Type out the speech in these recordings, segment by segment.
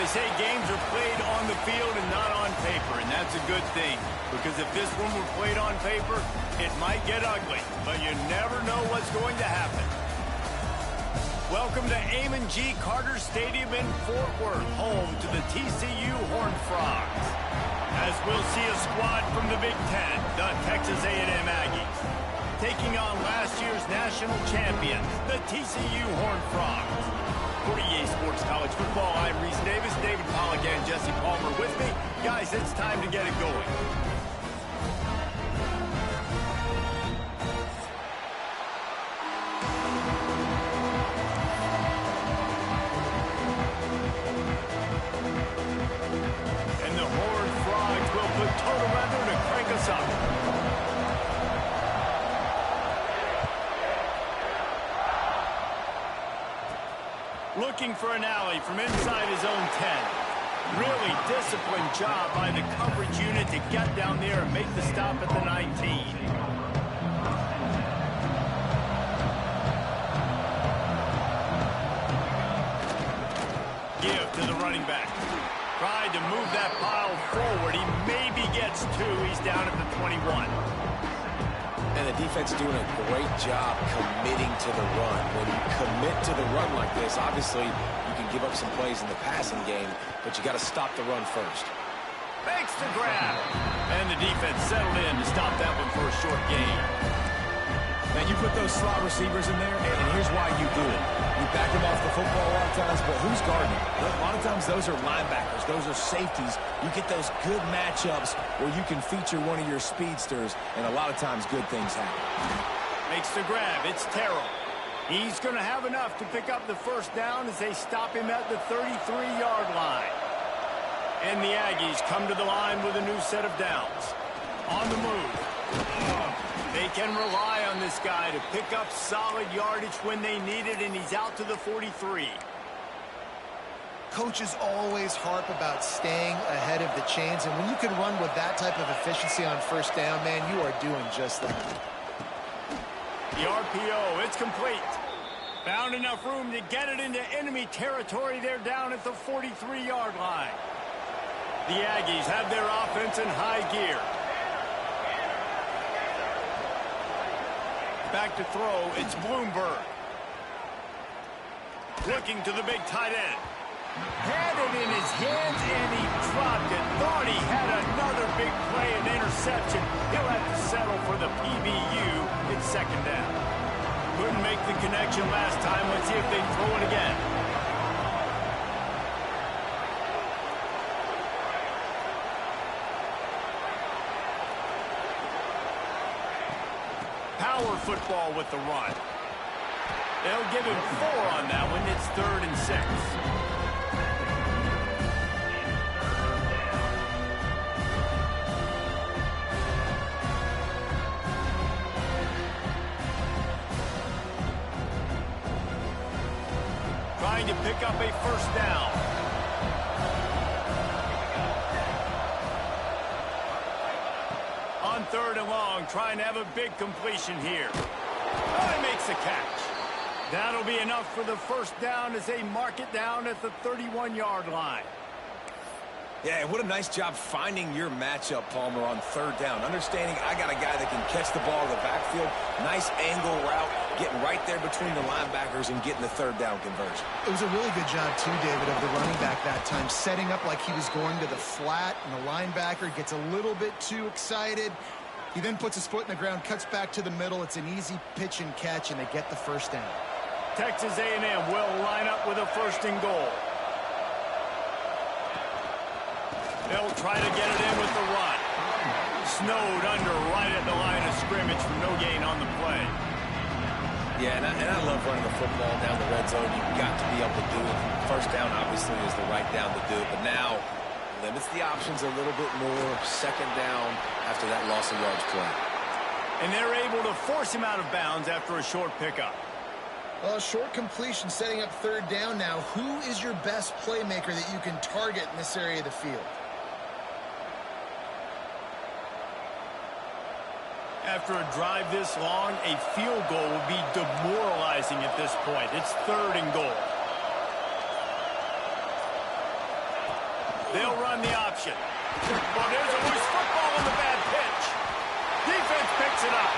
They say games are played on the field and not on paper, and that's a good thing. Because if this one were played on paper, it might get ugly, but you never know what's going to happen. Welcome to Amon G. Carter Stadium in Fort Worth, home to the TCU Horned Frogs. As we'll see a squad from the Big Ten, the Texas A&M Aggies, taking on last year's national champions, the TCU Horned Frogs. For EA Sports College Football, I'm Reese Davis, David Pollack, and Jesse Palmer with me. Guys, it's time to get it going. And the Horned Frogs will put total weather to crank us up. Looking for an alley from inside his own 10. Really disciplined job by the coverage unit to get down there and make the stop at the 19. Give to the running back. Tried to move that pile forward. He maybe gets two. He's down at the 21. And the defense doing a great job committing to the run. When you commit to the run like this, obviously you can give up some plays in the passing game, but you got to stop the run first. Makes the grab. And the defense settled in to stop that one for a short gain. Man, you put those slot receivers in there, and here's why you do it. You back them off the football a lot of times, but who's guarding? A lot of times those are linebackers. Those are safeties. You get those good matchups where you can feature one of your speedsters, and a lot of times good things happen. Makes the grab. It's Terrell. He's going to have enough to pick up the first down as they stop him at the 33-yard line. And the Aggies come to the line with a new set of downs. On the move. They can rely on this guy to pick up solid yardage when they need it, and he's out to the 43. Coaches always harp about staying ahead of the chains, and when you can run with that type of efficiency on first down, man, you are doing just that. The RPO, it's complete. Found enough room to get it into enemy territory. They're down at the 43-yard line. The Aggies have their offense in high gear. Back to throw, it's Bloomberg. Looking to the big tight end. Had it in his hands and he dropped it. Thought he had another big play and interception. He'll have to settle for the PBU. It's second down. Couldn't make the connection last time. Let's see if they throw it again. Power football with the run. They'll give him 4 on that one. It's 3rd and 6. Trying to pick up a first down. On 3rd and long, trying to have a big completion here. Oh, he makes the catch. That'll be enough for the first down as they mark it down at the 31-yard line. Yeah, what a nice job finding your matchup, Palmer, on 3rd down. Understanding I got a guy that can catch the ball in the backfield. Nice angle route, getting right there between the linebackers and getting the 3rd down conversion. It was a really good job, too, David, of the running back that time, setting up like he was going to the flat, and the linebacker gets a little bit too excited. He then puts his foot in the ground, cuts back to the middle. It's an easy pitch and catch, and they get the first down. Texas A&M will line up with a 1st and goal. They'll try to get it in with the run. Snowed under right at the line of scrimmage for no gain on the play. Yeah, and I love running the football down the red zone. You've got to be able to do it. First down, obviously, is the right down to do it. But now, limits the options a little bit more. 2nd down after that loss of yards play. And they're able to force him out of bounds after a short pickup. Well, short completion setting up 3rd down now. Who is your best playmaker that you can target in this area of the field? After a drive this long, a field goal would be demoralizing at this point. It's 3rd and goal. completion. Well, there's a loose football on the bad pitch. Defense picks it up.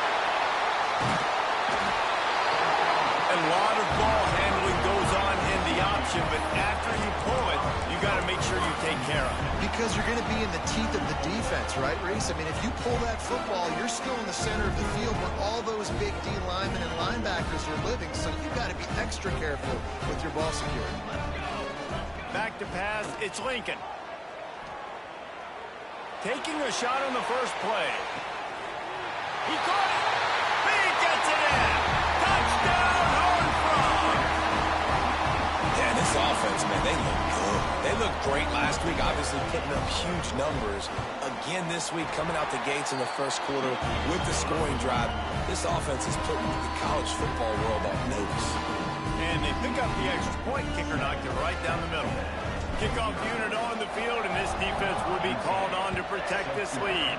A lot of ball handling goes on in the option, but after you pull it, you got to make sure you take care of it. Because you're going to be in the teeth of the defense, right, Reese? I mean, if you pull that football, you're still in the center of the field where all those big D linemen and linebackers are living, so you got to be extra careful with your ball security. Back to pass, it's Lincoln. Taking a shot on the first play. He caught it. He gets it in. Touchdown, Horned Frog. Yeah, this offense, man, they look good. They looked great last week, obviously putting up huge numbers. Again this week, coming out the gates in the first quarter with the scoring drive. This offense is putting the college football world on notice. And they pick up the extra point. Kicker knocked it right down the middle. Kickoff unit on the field, and this defense will be called on to protect this lead.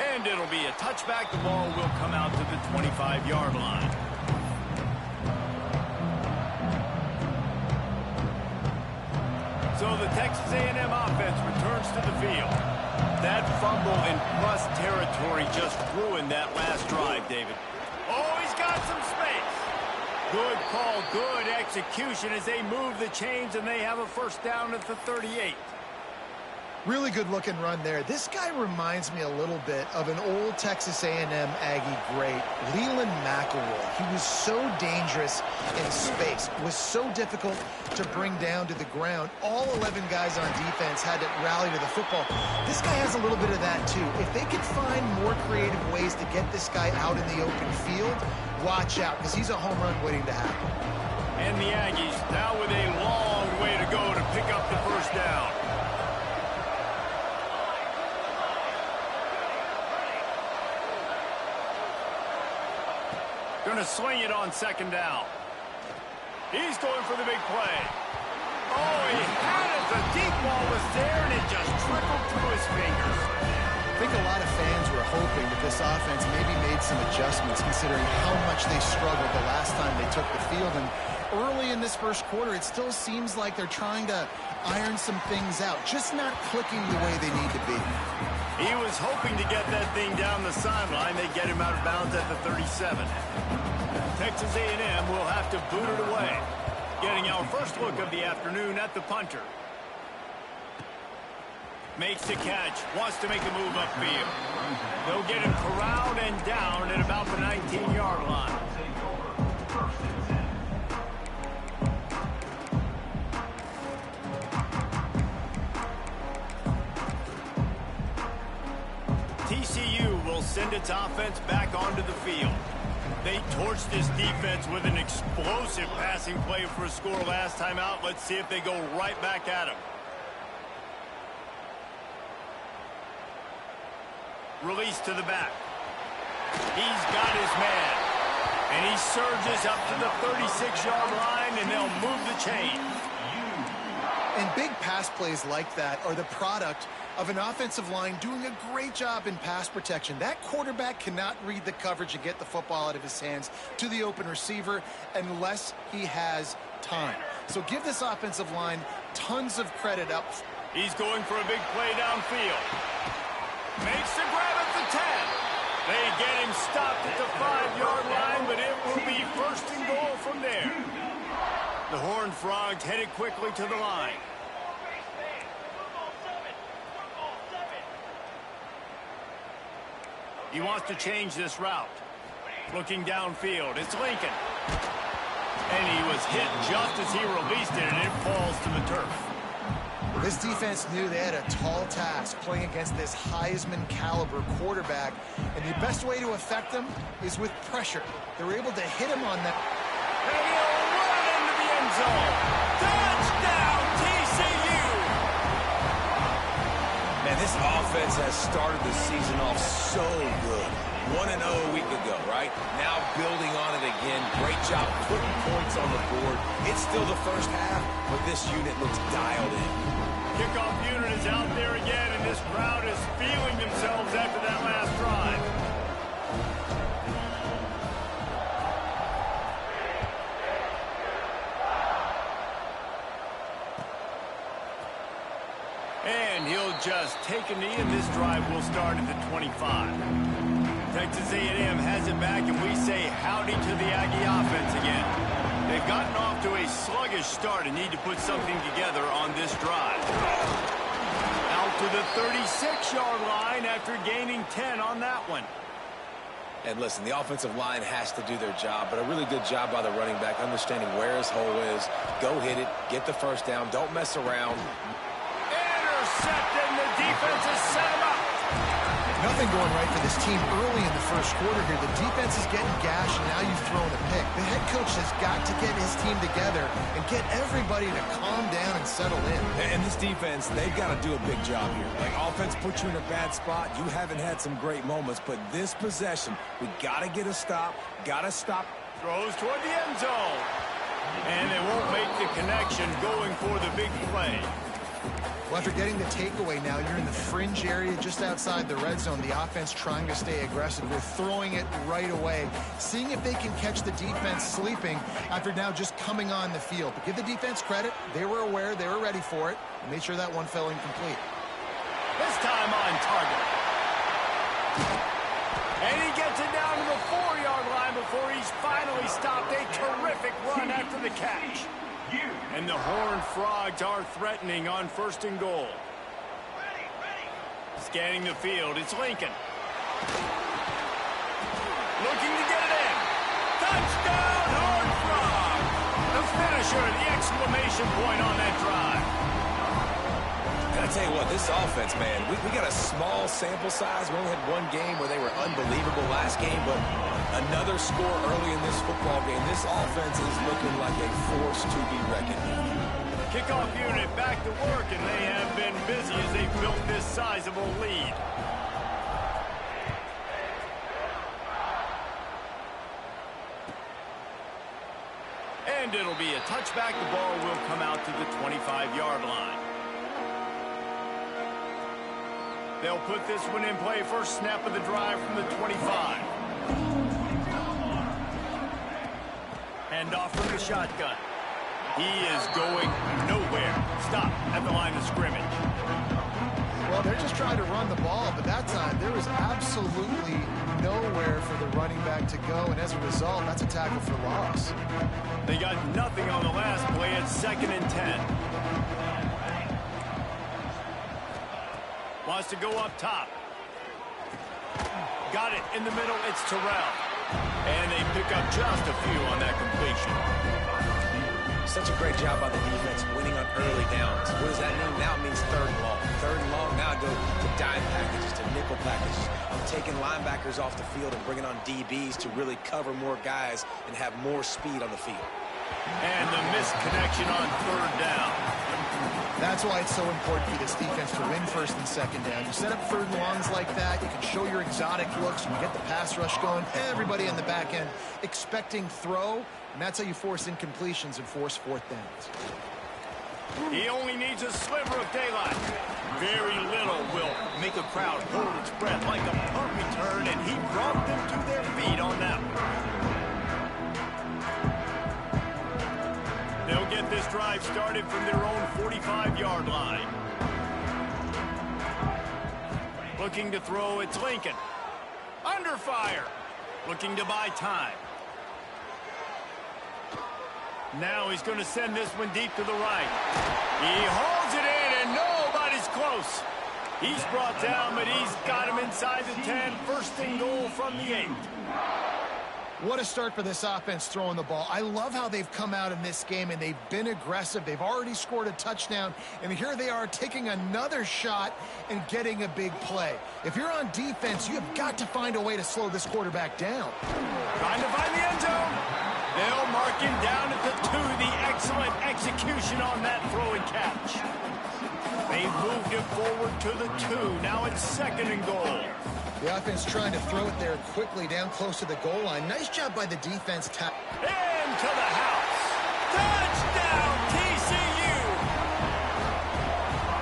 And it'll be a touchback. The ball will come out to the 25-yard line. So the Texas A&M offense returns to the field. That fumble in plus territory just ruined that last drive, David. Oh, he's got some space. Good call, good execution as they move the chains, and they have a first down at the 38. Really good-looking run there. This guy reminds me a little bit of an old Texas A&M Aggie great, Leland McElroy. He was so dangerous in space, was so difficult to bring down to the ground. All 11 guys on defense had to rally to the football. This guy has a little bit of that, too. If they could find more creative ways to get this guy out in the open field, watch out, because he's a home run waiting to happen. And the Aggies now with a long way to go to pick up the first down. Going to swing it on second down. He's going for the big play. Oh, he had it. The deep ball was there, and it just trickled through his fingers. I think a lot of fans were hoping that this offense maybe made some adjustments considering how much they struggled the last time they took the field. And early in this first quarter, it still seems like they're trying to iron some things out, just not clicking the way they need to be. He was hoping to get that thing down the sideline. They get him out of bounds at the 37. Texas A&M will have to boot it away. Getting our first look of the afternoon at the punter. Makes the catch. Wants to make a move upfield. They'll get him corralled and down at about the 19-yard line. TCU will send its offense back onto the field. They torched this defense with an explosive passing play for a score last time out. Let's see if they go right back at him. Release to the back. He's got his man. And he surges up to the 36-yard line, and they'll move the chain. And big pass plays like that are the product of an offensive line doing a great job in pass protection. That quarterback cannot read the coverage and get the football out of his hands to the open receiver unless he has time. So give this offensive line tons of credit up. He's going for a big play downfield. Makes the grab at the 10. They get him stopped at the 5-yard line, but it will be first and goal from there. The Horned Frogs headed quickly to the line. He wants to change this route. Looking downfield, it's Lincoln. And he was hit just as he released it, and it falls to the turf. This defense knew they had a tall task playing against this Heisman caliber quarterback, and the best way to affect them is with pressure. They were able to hit him on that. And he'll run into the end zone. Touchdown, TCU! Man, this offense has started the season off so good. 1-0 a week ago, right? Now building on it again. Great job putting points on the board. It's still the first half, but this unit looks dialed in. Kickoff unit is out there again, and this crowd is feeling themselves after that last drive. just take a knee, and this drive will start at the 25. Texas A&M has it back, and we say howdy to the Aggie offense again. They've gotten off to a sluggish start and need to put something together on this drive. Out to the 36-yard line after gaining 10 on that one. And listen, the offensive line has to do their job, but a really good job by the running back, understanding where his hole is. Go hit it, get the first down, don't mess around. Intercepted, and the defense has set him up. Nothing going right for this team early in the first quarter here. The defense is getting gashed, and now you've thrown a pick. The head coach has got to get his team together and get everybody to calm down and settle in. And this defense, they've got to do a big job here. Like, offense puts you in a bad spot. You haven't had some great moments, but this possession, we got to get a stop, got to stop. Throws toward the end zone. And they won't make the connection going for the big play. Well, after getting the takeaway now, you're in the fringe area just outside the red zone. The offense trying to stay aggressive. They're throwing it right away, seeing if they can catch the defense sleeping after now just coming on the field. But give the defense credit. They were aware. They were ready for it. And made sure that one fell incomplete. This time on target. And he gets it down to the 4-yard line before he's finally stopped. A terrific run after the catch. And the Horned Frogs are threatening on 1st and goal. Scanning the field, it's Lincoln. Looking to get it in. Touchdown, Horned Frog! The finisher, the exclamation point on that drive. And I tell you what, this offense, man, we got a small sample size. We only had one game where they were unbelievable last game, but another score early in this football game. This offense is looking like a force to be reckoned with. Kickoff unit back to work, and they have been busy as they built this sizable lead. And it'll be a touchback. The ball will come out to the 25-yard line. They'll put this one in play. First snap of the drive from the 25. Hand off from the shotgun. He is going nowhere. Stop at the line of scrimmage. Well, they're just trying to run the ball, but that time there was absolutely nowhere for the running back to go, and as a result, that's a tackle for loss. They got nothing on the last play. It's 2nd and 10. Wants to go up top. Got it in the middle. It's Terrell. And they pick up just a few on that completion. Such a great job by the defense winning on early downs. What does that mean? Now it means 3rd and long. 3rd and long, now I go to dime packages, to nickel packages. I'm taking linebackers off the field and bringing on DBs to really cover more guys and have more speed on the field. And the missed connection on 3rd down. That's why it's so important for this defense to win 1st and 2nd down. You set up 3rd and longs like that, you can show your exotic looks, you can get the pass rush going, everybody on the back end expecting throw, and that's how you force incompletions and force 4th downs. He only needs a sliver of daylight. Very little will make a crowd hold its breath like a punt return, and he brought them to their feet on that one. They'll get this drive started from their own 45-yard line. Looking to throw, it's Lincoln. Under fire. Looking to buy time. Now he's going to send this one deep to the right. He holds it in, and nobody's close. He's brought down, but he's got him inside the 10. 1st and goal from the 8. What a start for this offense throwing the ball. I love how they've come out in this game, and they've been aggressive. They've already scored a touchdown, and here they are taking another shot and getting a big play. If you're on defense, you have got to find a way to slow this quarterback down. Trying to find the end zone. They'll mark him down at the 2. The excellent execution on that throw and catch. They moved it forward to the 2. Now it's 2nd and goal. The offense trying to throw it there quickly down close to the goal line. Nice job by the defense. Into the house. Touchdown, TCU.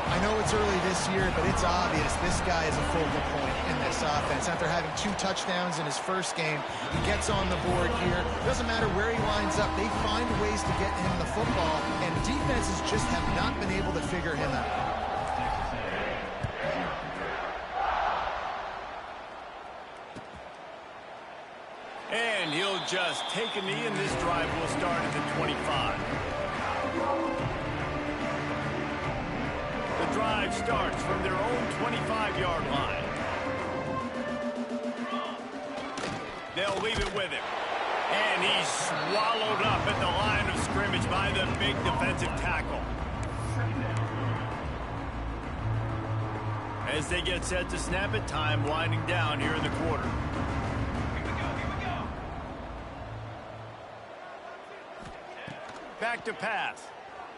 I know it's early this year, but it's obvious this guy is a focal point in this offense. After having 2 touchdowns in his first game, he gets on the board here. Doesn't matter where he lines up. They find ways to get him the football, and defenses just have not been able to figure him out. And he'll just take a knee, and this drive will start at the 25. The drive starts from their own 25-yard line. They'll leave it with him. And he's swallowed up at the line of scrimmage by the big defensive tackle. As they get set to snap it, time winding down here in the quarter. Back to pass.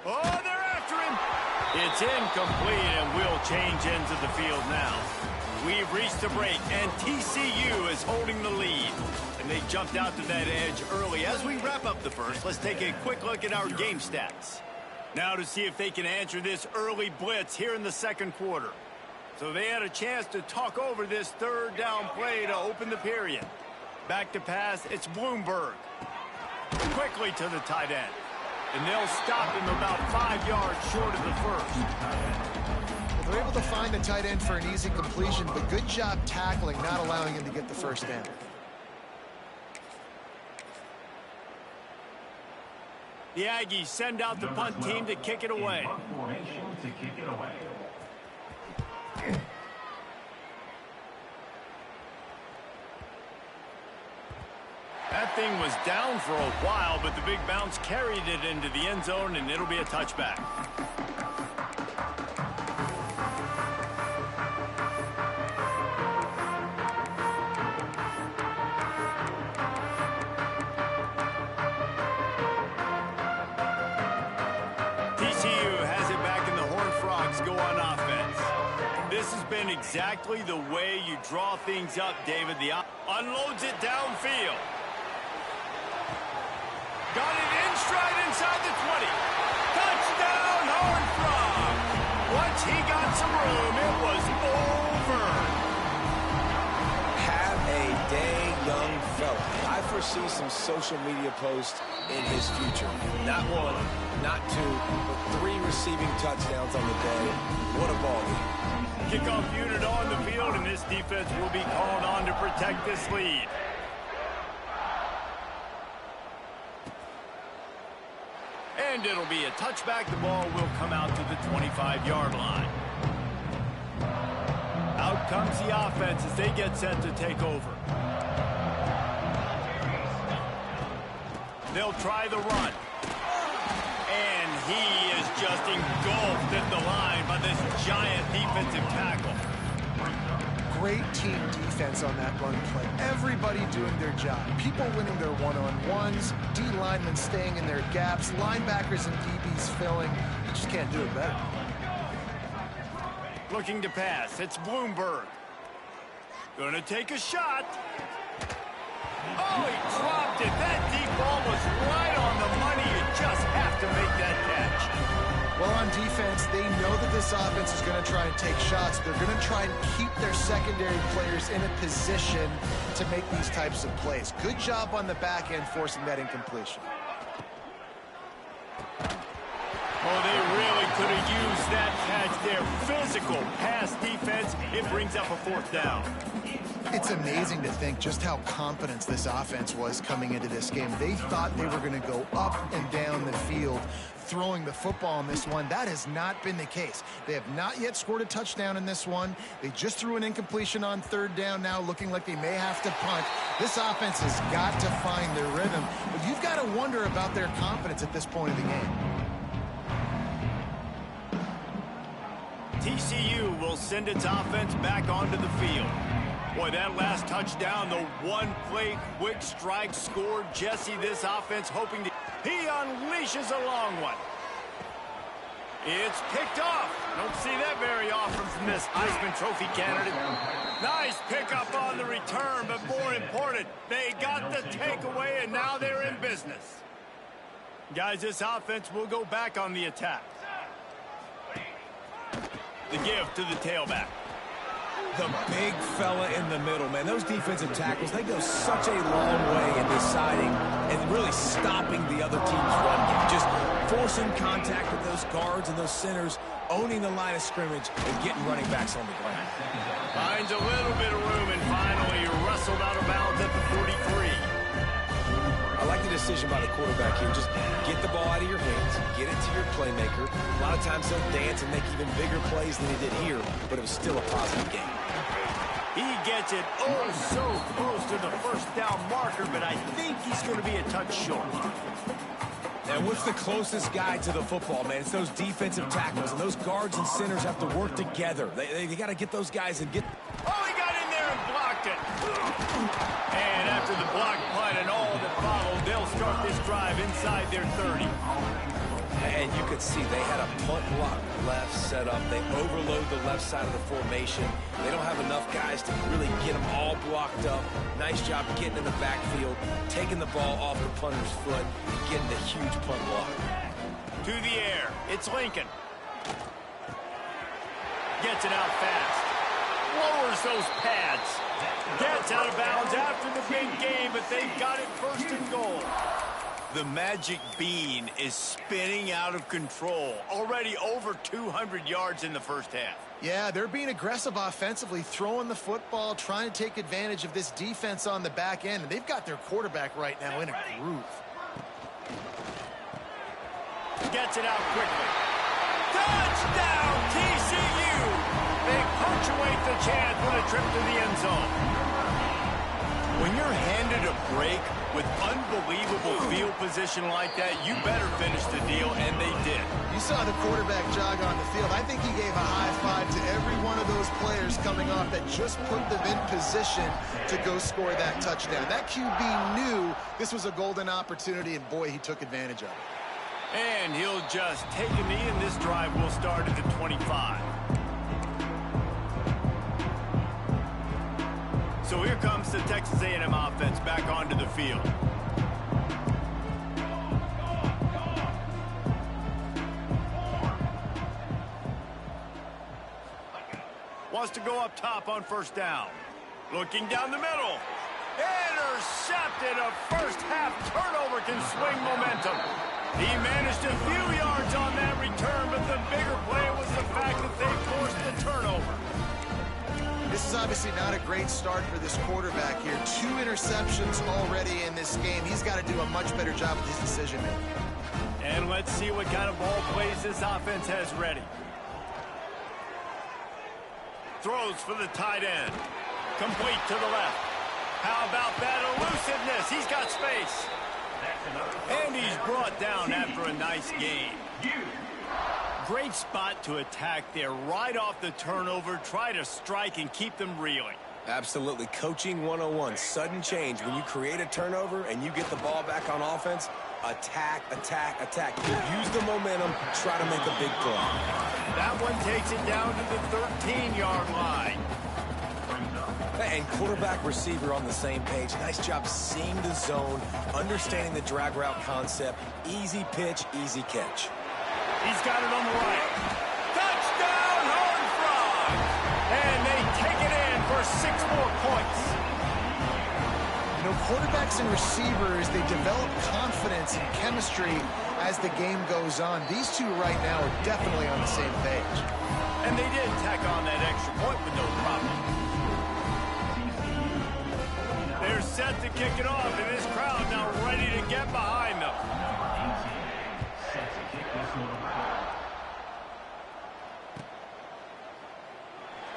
Oh, they're after him. It's incomplete, and we'll change ends of the field now. We've reached the break, and TCU is holding the lead. And they jumped out to that edge early. As we wrap up the first, let's take a quick look at our game stats. Now to see if they can answer this early blitz here in the second quarter. So they had a chance to talk over this third down play to open the period. Back to pass, it's Bloomberg. Quickly to the tight end. And they'll stop him about 5 yards short of the first. Well, they're able to find the tight end for an easy completion, but good job tackling, not allowing him to get the first down. The Aggies send out the punt team to kick it away. That thing was down for a while, but the big bounce carried it into the end zone, and it'll be a touchback. TCU has it back, and the Horned Frogs go on offense. This has been exactly the way you draw things up, David. The unloads it downfield. Got it in stride inside the 20. Touchdown, Horned Frogs. Once he got some room, it was over. Have a day, young fella. I foresee some social media posts in his future. Not one, not two, but 3 receiving touchdowns on the day. What a ball game. Kickoff unit on the field, and this defense will be called on to protect this lead. And it'll be a touchback. The ball will come out to the 25-yard line. Out comes the offense as they get set to take over. They'll try the run. And he is just engulfed at the line by this giant defensive tackle. Great team defense on that run play. Everybody doing their job. People winning their one-on-ones, D linemen staying in their gaps, linebackers and DBs filling. You just can't do it better. Looking to pass. It's Bloomberg. Gonna take a shot. Oh, he dropped it. That deep ball was right on the money. You just have to make that catch. Well, on defense, they know that this offense is going to try and take shots. They're going to try and keep their secondary players in a position to make these types of plays. Good job on the back end forcing that incompletion. Oh, they really could have used that catch there. Physical pass defense. It brings up a 4th down. It's amazing to think just how confident this offense was coming into this game. They thought they were going to go up and down the field throwing the football in this one. That has not been the case. They have not yet scored a touchdown in this one. They just threw an incompletion on 3rd down now, looking like they may have to punt. This offense has got to find their rhythm, but you've got to wonder about their confidence at this point of the game. TCU will send its offense back onto the field. Boy, that last touchdown, the one-play quick strike scored. Jesse, this offense hoping to... He unleashes a long one. It's picked off. Don't see that very often from this Heisman Trophy candidate. Nice pickup on the return, but more important, they got the takeaway, and now they're in business. Guys, this offense will go back on the attack. The give to the tailback. The big fella in the middle, man. Those defensive tackles, they go such a long way in deciding and really stopping the other team's run game. Just forcing contact with those guards and those centers, owning the line of scrimmage, and getting running backs on the ground. Finds a little bit of room and finally wrestled out of bounds at the 43. I like the decision by the quarterback here. Just get the ball out of your hands, get it to your playmaker. A lot of times he'll dance and make even bigger plays than he did here, but it was still a positive game. He gets it oh so close to the first down marker, but I think he's going to be a touch short. And what's the closest guy to the football, man? It's those defensive tackles, and those guards and centers have to work together. They got to get those guys and get... Oh, he got in there and blocked it. And after the block punt and all that followed, they'll start this drive inside their 30. And you could see they had a punt block left set up. They overload the left side of the formation. They don't have enough guys to really get them all blocked up. Nice job getting in the backfield, taking the ball off the punter's foot, and getting the huge punt block. To the air, it's Lincoln. Gets it out fast. Lowers those pads. Gets out of bounds after the big game, but they've got it first and goal. The magic bean is spinning out of control. Already over 200 yards in the first half. Yeah, they're being aggressive offensively, throwing the football, trying to take advantage of this defense on the back end. And they've got their quarterback right now in a groove. Gets it out quickly. Touchdown, TCU! They punctuate the chance with a trip to the end zone. When you're handed a break with unbelievable field position like that, you better finish the deal, and they did. You saw the quarterback jog on the field. I think he gave a high five to every one of those players coming off that just put them in position to go score that touchdown. That QB knew this was a golden opportunity, and boy, he took advantage of it. And he'll just take a knee, and this drive will start at the 25. So here comes the Texas A&M offense back onto the field. Wants to go up top on first down. Looking down the middle. Intercepted. A first half turnover can swing momentum. He managed a few yards on that return, but the bigger play was the fact that they forced the turnover. This is obviously not a great start for this quarterback here. 2 interceptions already in this game. He's got to do a much better job with his decision-making. And let's see what kind of ball plays this offense has ready. Throws for the tight end. Complete to the left. How about that elusiveness? He's got space. And he's brought down after a nice game. Great spot to attack there right off the turnover. Try to strike and keep them reeling. Absolutely. Coaching 101. Sudden change. When you create a turnover and you get the ball back on offense, attack, attack, attack. Use the momentum. Try to make a big play. That one takes it down to the 13-yard line. And quarterback receiver on the same page. Nice job seeing the zone, understanding the drag route concept. Easy pitch, easy catch. He's got it on the right. Touchdown, Horned Frog! And they take it in for 6 more points. You know, quarterbacks and receivers, they develop confidence and chemistry as the game goes on. These two right now are definitely on the same page. And they did tack on that extra point with no problem. They're set to kick it off, and this crowd now ready to get behind them.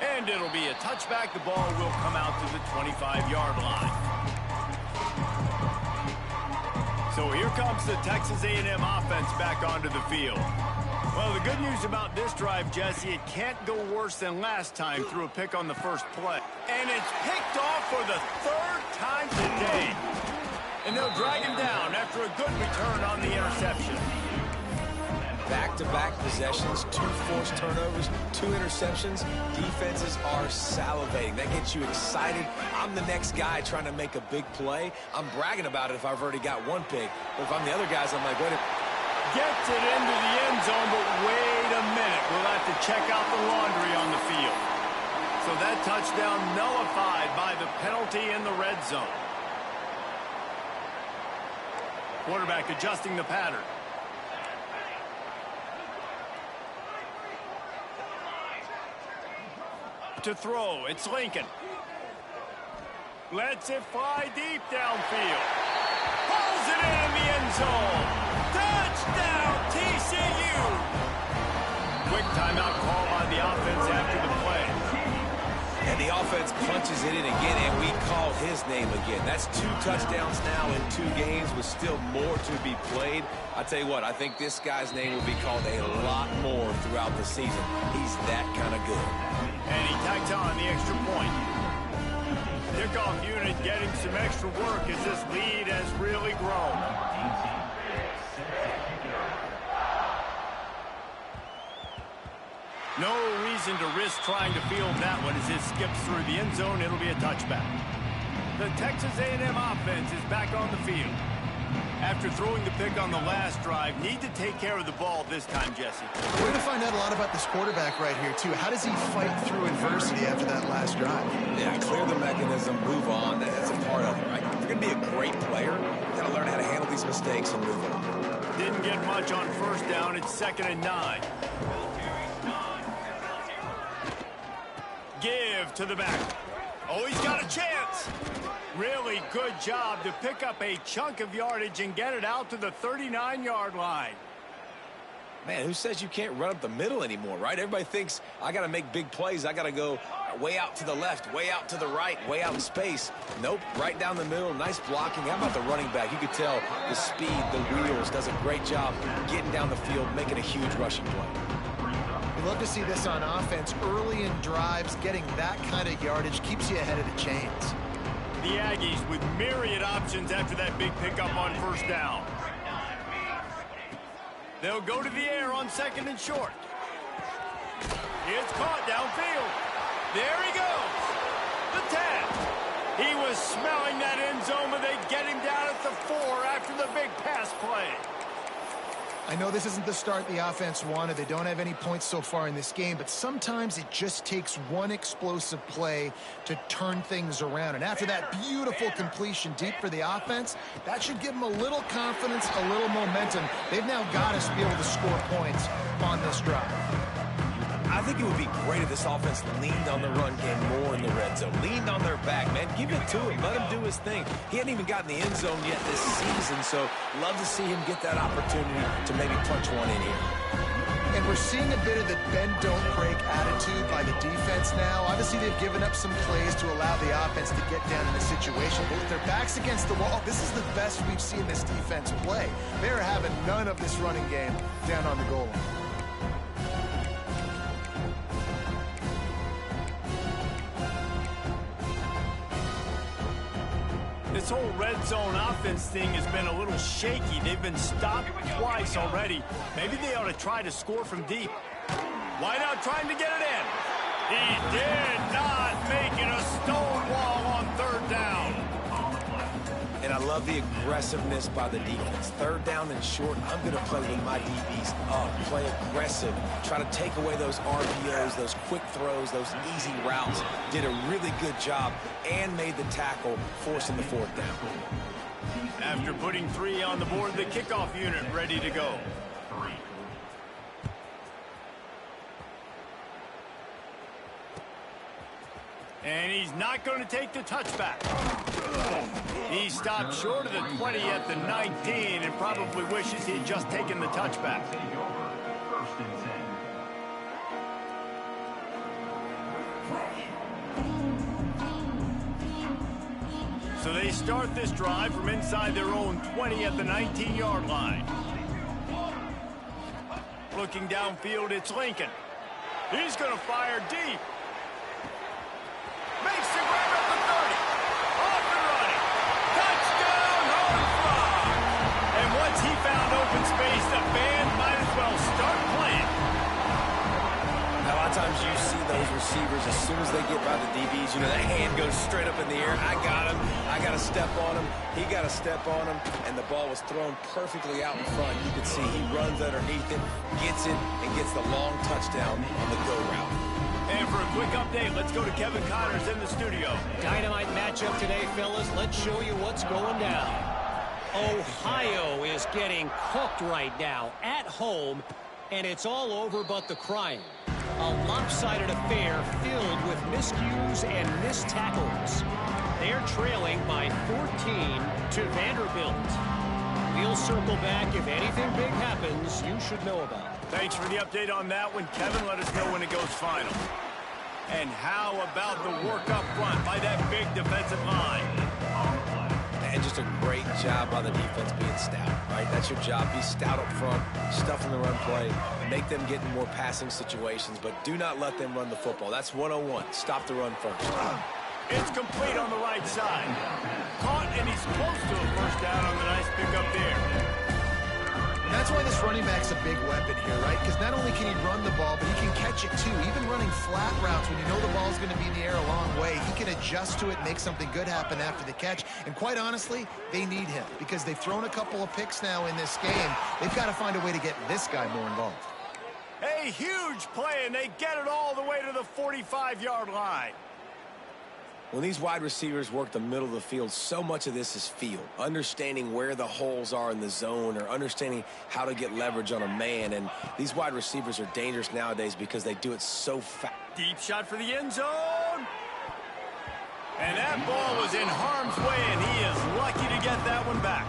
And it'll be a touchback. The ball will come out to the 25-yard line. So here comes the Texas A&M offense back onto the field. Well, the good news about this drive, Jesse, it can't go worse than last time through a pick on the first play. And it's picked off for the 3rd time today. And they'll drag him down after a good return on the interception. Back-to-back possessions, 2 forced turnovers, 2 interceptions. Defenses are salivating. That gets you excited. I'm the next guy trying to make a big play. I'm bragging about it if I've already got 1 pick. But if I'm the other guys, I'm like, wait a... Gets it into the end zone, but wait a minute. We'll have to check out the laundry on the field. So that touchdown nullified by the penalty in the red zone. Quarterback adjusting the pattern. To throw, it's Lincoln. Lets it fly deep downfield. Pulls it in the end zone. Touchdown, TCU. Quick timeout call on the offense after the play. And the offense punches it in again, and we call his name again. That's 2 touchdowns now in 2 games with still more to be played. I tell you what, I think this guy's name will be called a lot more throughout the season. He's that kind of good. And he tacks on the extra point. Kickoff unit getting some extra work as this lead has really grown. No reason to risk trying to field that one as it skips through the end zone. It'll be a touchback. The Texas A&M offense is back on the field. After throwing the pick on the last drive, need to take care of the ball this time, Jesse. We're going to find out a lot about this quarterback right here, too. How does he fight through adversity after that last drive? Yeah, clear the mechanism, move on. That's a part of it, right? If you're going to be a great player, you got to learn how to handle these mistakes and move on. Didn't get much on first down. It's 2nd and 9. Give to the back. Oh, he's got a chance. Really good job to pick up a chunk of yardage and get it out to the 39-yard line. Man, who says you can't run up the middle anymore, right? Everybody thinks I got to make big plays. I got to go way out to the left, way out to the right, way out in space. Nope, right down the middle. Nice blocking. How about the running back? You could tell the speed, the wheels, does a great job getting down the field, making a huge rushing play. We love to see this on offense. Early in drives, getting that kind of yardage keeps you ahead of the chains. The Aggies with myriad options after that big pickup on first down. They'll go to the air on 2nd and short. It's caught downfield. There he goes. The tap. He was smelling that end zone, but they get him down at the 4 after the big pass play. I know this isn't the start the offense wanted. They don't have any points so far in this game, but sometimes it just takes one explosive play to turn things around. And after that beautiful completion deep for the offense, that should give them a little confidence, a little momentum. They've now got us to be able to score points on this drive. I think it would be great if this offense leaned on the run game more in the red zone. Leaned on their back, man. Give it to him. Let him do his thing. He hadn't even gotten the end zone yet this season, so love to see him get that opportunity to maybe punch one in here. And we're seeing a bit of the bend-don't-break attitude by the defense now. Obviously, they've given up some plays to allow the offense to get down in the situation. But with their backs against the wall, this is the best we've seen this defense play. They're having none of this running game down on the goal line. This whole red zone offense thing has been a little shaky. They've been stopped twice already. Maybe they ought to try to score from deep. Wideout trying to get it in. He did not make it a stone wall on 3rd down. And I love the aggressiveness by the defense. 3rd down and short, I'm going to play with my DBs up, play aggressive, try to take away those RPOs, those quick throws, those easy routes. Did a really good job and made the tackle, forcing the 4th down. After putting 3 on the board, the kickoff unit ready to go. And he's not going to take the touchback. He stopped short of the 20 at the 19 and probably wishes he had just taken the touchback. So they start this drive from inside their own 20 at the 19-yard line. Looking downfield, it's Lincoln. He's going to fire deep. Makes the grab at the 30. Off and running. Touchdown, Hornsby. And once he found open space, the band might as well start playing. Now, a lot of times you see those receivers, as soon as they get by the DBs, you know, that hand goes straight up in the air. I got him. I got to step on him. He got to step on him. And the ball was thrown perfectly out in front. You can see he runs underneath it, gets it, and gets the long touchdown on the go route. And for a quick update, let's go to Kevin Connors in the studio. Dynamite matchup today, fellas. Let's show you what's going down. Ohio is getting cooked right now at home, and it's all over but the crying. A lopsided affair filled with miscues and missed tackles. They're trailing by 14 to Vanderbilt. We'll circle back. If anything big happens, you should know about it. Thanks for the update on that one, Kevin. Let us know when it goes final. And how about the work up front by that big defensive line? And just a great job by the defense being stout, right? That's your job. Be stout up front, stuff in the run play, make them get in more passing situations, but do not let them run the football. That's 101. Stop the run first. It's complete on the right side. Caught, and he's close to a first down on the nice pickup there. And that's why this running back's a big weapon here, right? Because not only can he run the ball, but he can catch it too. Even running flat routes when you know the ball's going to be in the air a long way, he can adjust to it, make something good happen after the catch. And quite honestly, they need him because they've thrown a couple of picks now in this game. They've got to find a way to get this guy more involved. A huge play, and they get it all the way to the 45-yard line. When these wide receivers work the middle of the field, so much of this is feel. Understanding where the holes are in the zone or understanding how to get leverage on a man. And these wide receivers are dangerous nowadays because they do it so fast. Deep shot for the end zone. And that ball was in harm's way, and he is lucky to get that one back.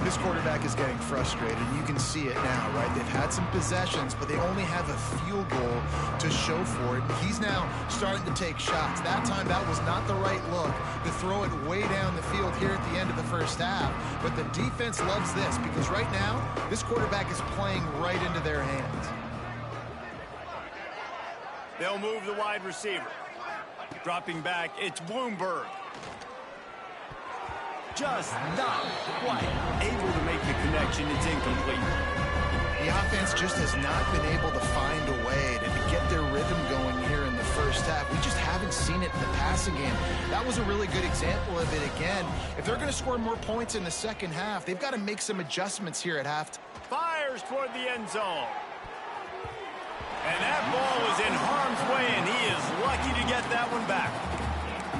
This quarterback is getting frustrated. You can see it now, right? They've had some possessions, but they only have a field goal to show for it. He's now starting to take shots. That time, that was not the right look to throw it way down the field here at the end of the first half. But the defense loves this because right now, this quarterback is playing right into their hands. They'll move the wide receiver. Dropping back, it's Bloomberg. Just not quite able to make the connection. It's incomplete. The offense just has not been able to find a way to get their rhythm going here in the first half. We just haven't seen it in the passing game. That was a really good example of it again. If they're going to score more points in the second half, they've got to make some adjustments here at halftime. Fires toward the end zone. And that ball was in harm's way, and he is lucky to get that one back.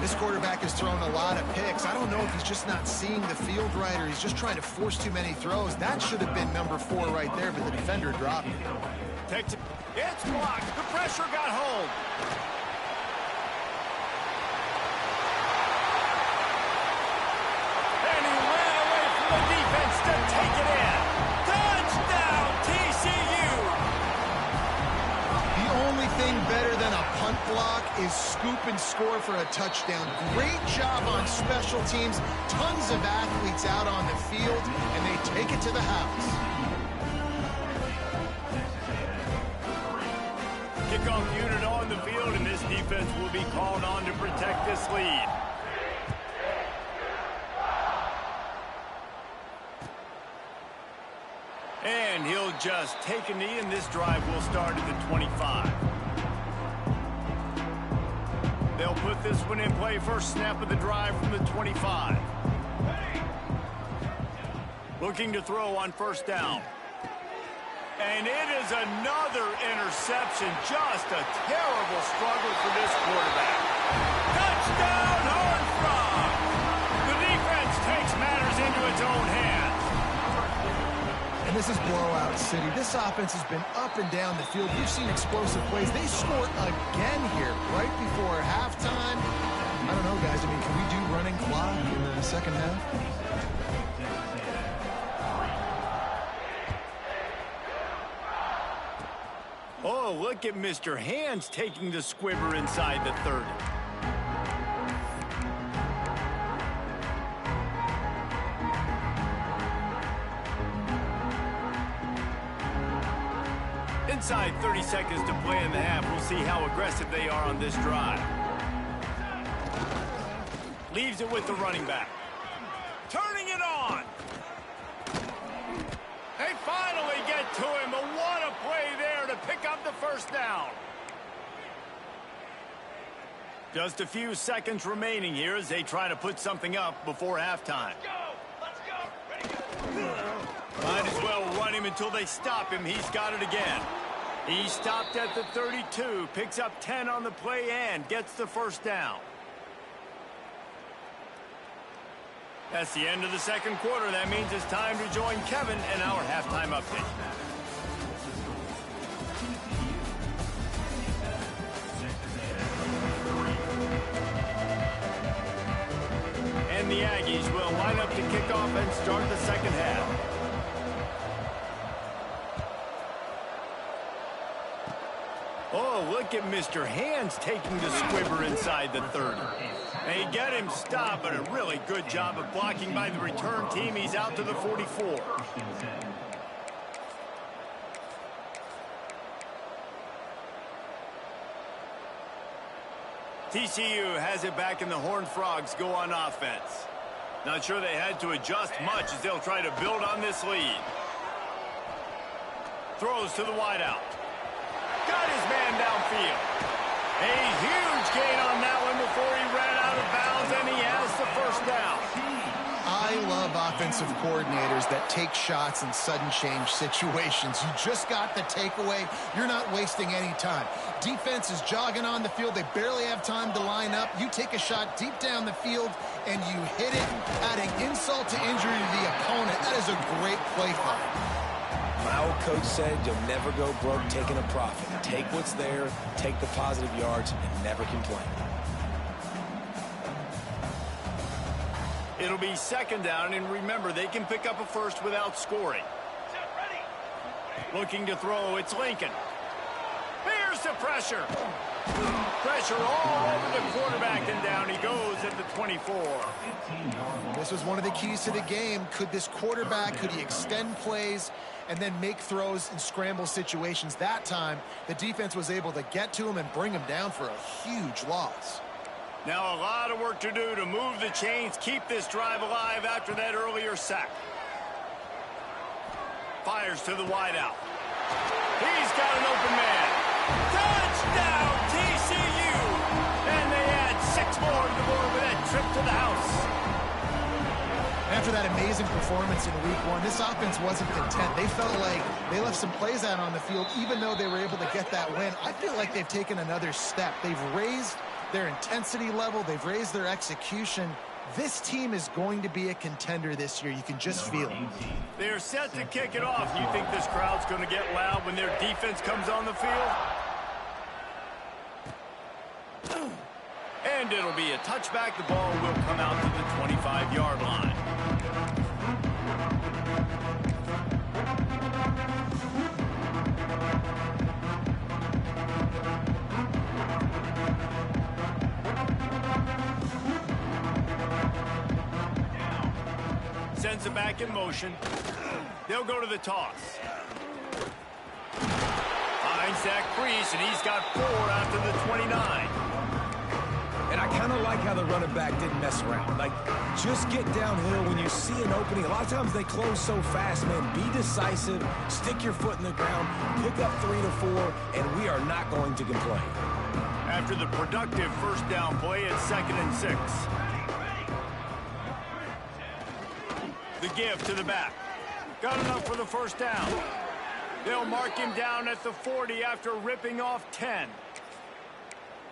This quarterback has thrown a lot of picks. I don't know if he's just not seeing the field right or he's just trying to force too many throws. That should have been number 4 right there, but the defender dropped it. It's blocked. The pressure got hold. And he ran away from the defense to take it in. Touchdown, TCU! The only thing better than a punt block is scoop and score for a touchdown. Great job on special teams. Tons of athletes out on the field, and they take it to the house. Kickoff unit on the field, and this defense will be called on to protect this lead. And he'll just take a knee, and this drive will start at the 25. They'll put this one in play. First snap of the drive from the 25. Looking to throw on first down. And it is another interception. Just a terrible struggle for this quarterback. Touchdown, Horned Frog! The defense takes matters into its own hands. And this is blowout city. This offense has been up and down the field. We've seen explosive plays. They scored again here right before halftime. I don't know, guys. I mean, can we do running clock in the second half? Oh, look at Mr. Hands taking the squibber inside the 30. Inside 30 seconds to play in the half. We'll see how aggressive they are on this drive. Leaves it with the running back. Turning it on. They finally get to him, but what a play there to pick up the first down. Just a few seconds remaining here as they try to put something up before halftime. Let's go. Ready, go. Might as well run him until they stop him. He's got it again. He stopped at the 32, picks up 10 on the play and gets the first down. That's the end of the second quarter. That means it's time to join Kevin in our halftime update. And the Aggies will line up to kick off and start the second half. Oh, look at Mr. Hands taking the squibber inside the 30. They get him stopped, but a really good job of blocking by the return team. He's out to the 44. TCU has it back, and the Horned Frogs go on offense. Not sure they had to adjust much as they'll try to build on this lead. Throws to the wideout. Got his man downfield. A huge gain on that one before he ran out of bounds, and he has the first down. I love offensive coordinators that take shots in sudden change situations. You just got the takeaway. You're not wasting any time. Defense is jogging on the field. They barely have time to line up. You take a shot deep down the field, and you hit it, adding insult to injury to the opponent. That is a great play call. My old coach said you'll never go broke taking a profit. Take what's there, take the positive yards, and never complain. It'll be second down, and remember, they can pick up a first without scoring. Looking to throw, it's Lincoln. Here's the pressure. Pressure all over the quarterback, and down he goes at the 24. This was one of the keys to the game. Could this quarterback, could he extend plays and then make throws in scramble situations? That time, the defense was able to get to him and bring him down for a huge loss. Now a lot of work to do to move the chains, keep this drive alive after that earlier sack. Fires to the wideout. He's got an open man. Touchdown, TCU! And they add 6 more to the board with that trip to the house. After that amazing performance in week 1, this offense wasn't content. They felt like they left some plays out on the field, even though they were able to get that win. I feel like they've taken another step. They've raised their intensity level. They've raised their execution. This team is going to be a contender this year. You can just feel it. They're set to kick it off. You think this crowd's going to get loud when their defense comes on the field? And it'll be a touchback. The ball will come out to the 25-yard line. Sends it back in motion. They'll go to the toss. Finds that crease, and he's got 4 out to the 29. And I kind of like how the running back didn't mess around. Like, just get downhill when you see an opening. A lot of times they close so fast, man. Be decisive, stick your foot in the ground, pick up 3 to 4, and we are not going to complain. After the productive first down play, it's 2nd and 6. The give to the back. Got enough for the first down. They'll mark him down at the 40 after ripping off 10.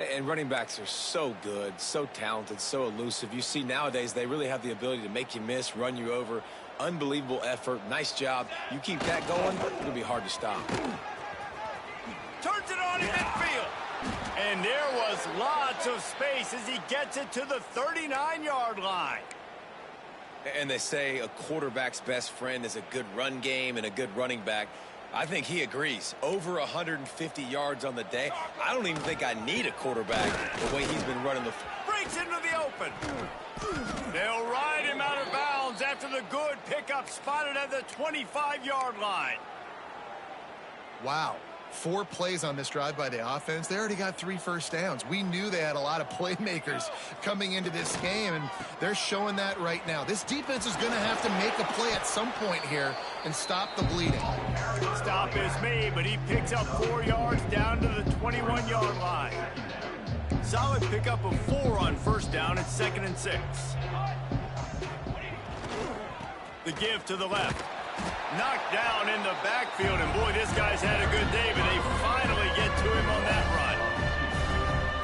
And running backs are so good, so talented, so elusive. You see nowadays they really have the ability to make you miss, run you over. Unbelievable effort. Nice job. You keep that going, it'll be hard to stop. Turns it on in midfield. And there was lots of space as he gets it to the 39-yard line. And they say a quarterback's best friend is a good run game and a good running back. I think he agrees. Over 150 yards on the day. I don't even think I need a quarterback the way he's been running the... Breaks into the open. They'll ride him out of bounds after the good pickup spotted at the 25-yard line. Wow. 4 plays on this drive by the offense. They already got 3 first downs. We knew they had a lot of playmakers coming into this game, and they're showing that right now. This defense is going to have to make a play at some point here and stop the bleeding. Stop is made, but he picks up 4 yards down to the 21-yard line. Solid pickup of 4 on first down. It's 2nd and 6. The give to the left. Knocked down in the backfield, and boy, this guy's had a good day, but they finally get to him on that run.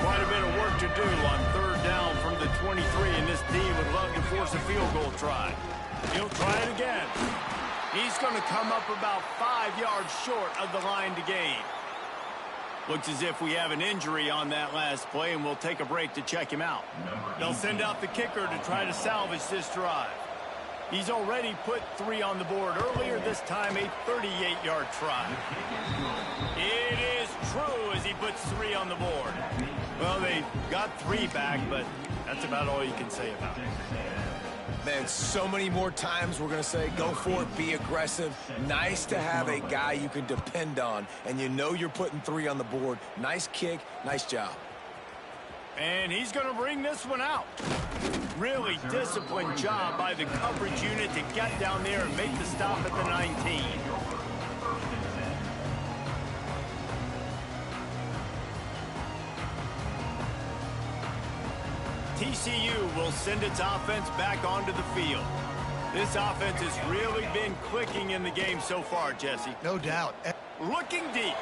Quite a bit of work to do on 3rd down from the 23, and this D would love to force a field goal try. He'll try it again. He's going to come up about 5 yards short of the line to gain. Looks as if we have an injury on that last play, and we'll take a break to check him out. They'll send out the kicker to try to salvage this drive. He's already put 3 on the board earlier, this time a 38-yard try. It is true as he puts 3 on the board. Well, they got 3 back, but that's about all you can say about it. Man, so many more times we're going to say, go for it, be aggressive. Nice to have a guy you can depend on, and you know you're putting 3 on the board. Nice kick, nice job. And he's going to bring this one out. Really disciplined job by the coverage unit to get down there and make the stop at the 19. TCU will send its offense back onto the field. This offense has really been clicking in the game so far, Jesse. No doubt. Looking deep.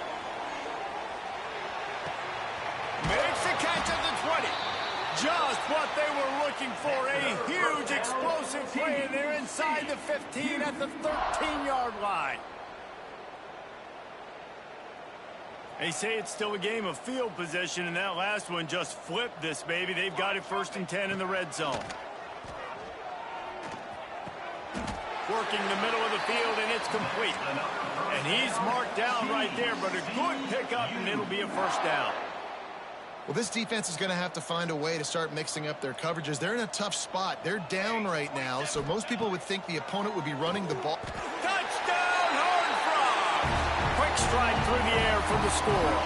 Makes the catch at the 20. Just what they were looking for. A huge explosive play, and they're inside the 15 at the 13-yard line. They say it's still a game of field position, and that last one just flipped this baby. They've got it 1st and 10 in the red zone. Working the middle of the field, and it's complete. And he's marked down right there, but a good pickup, and it'll be a 1st down. Well, this defense is going to have to find a way to start mixing up their coverages. They're in a tough spot. They're down right now, so most people would think the opponent would be running the ball. Touchdown, Horned Frogs! Quick strike through the air for the score.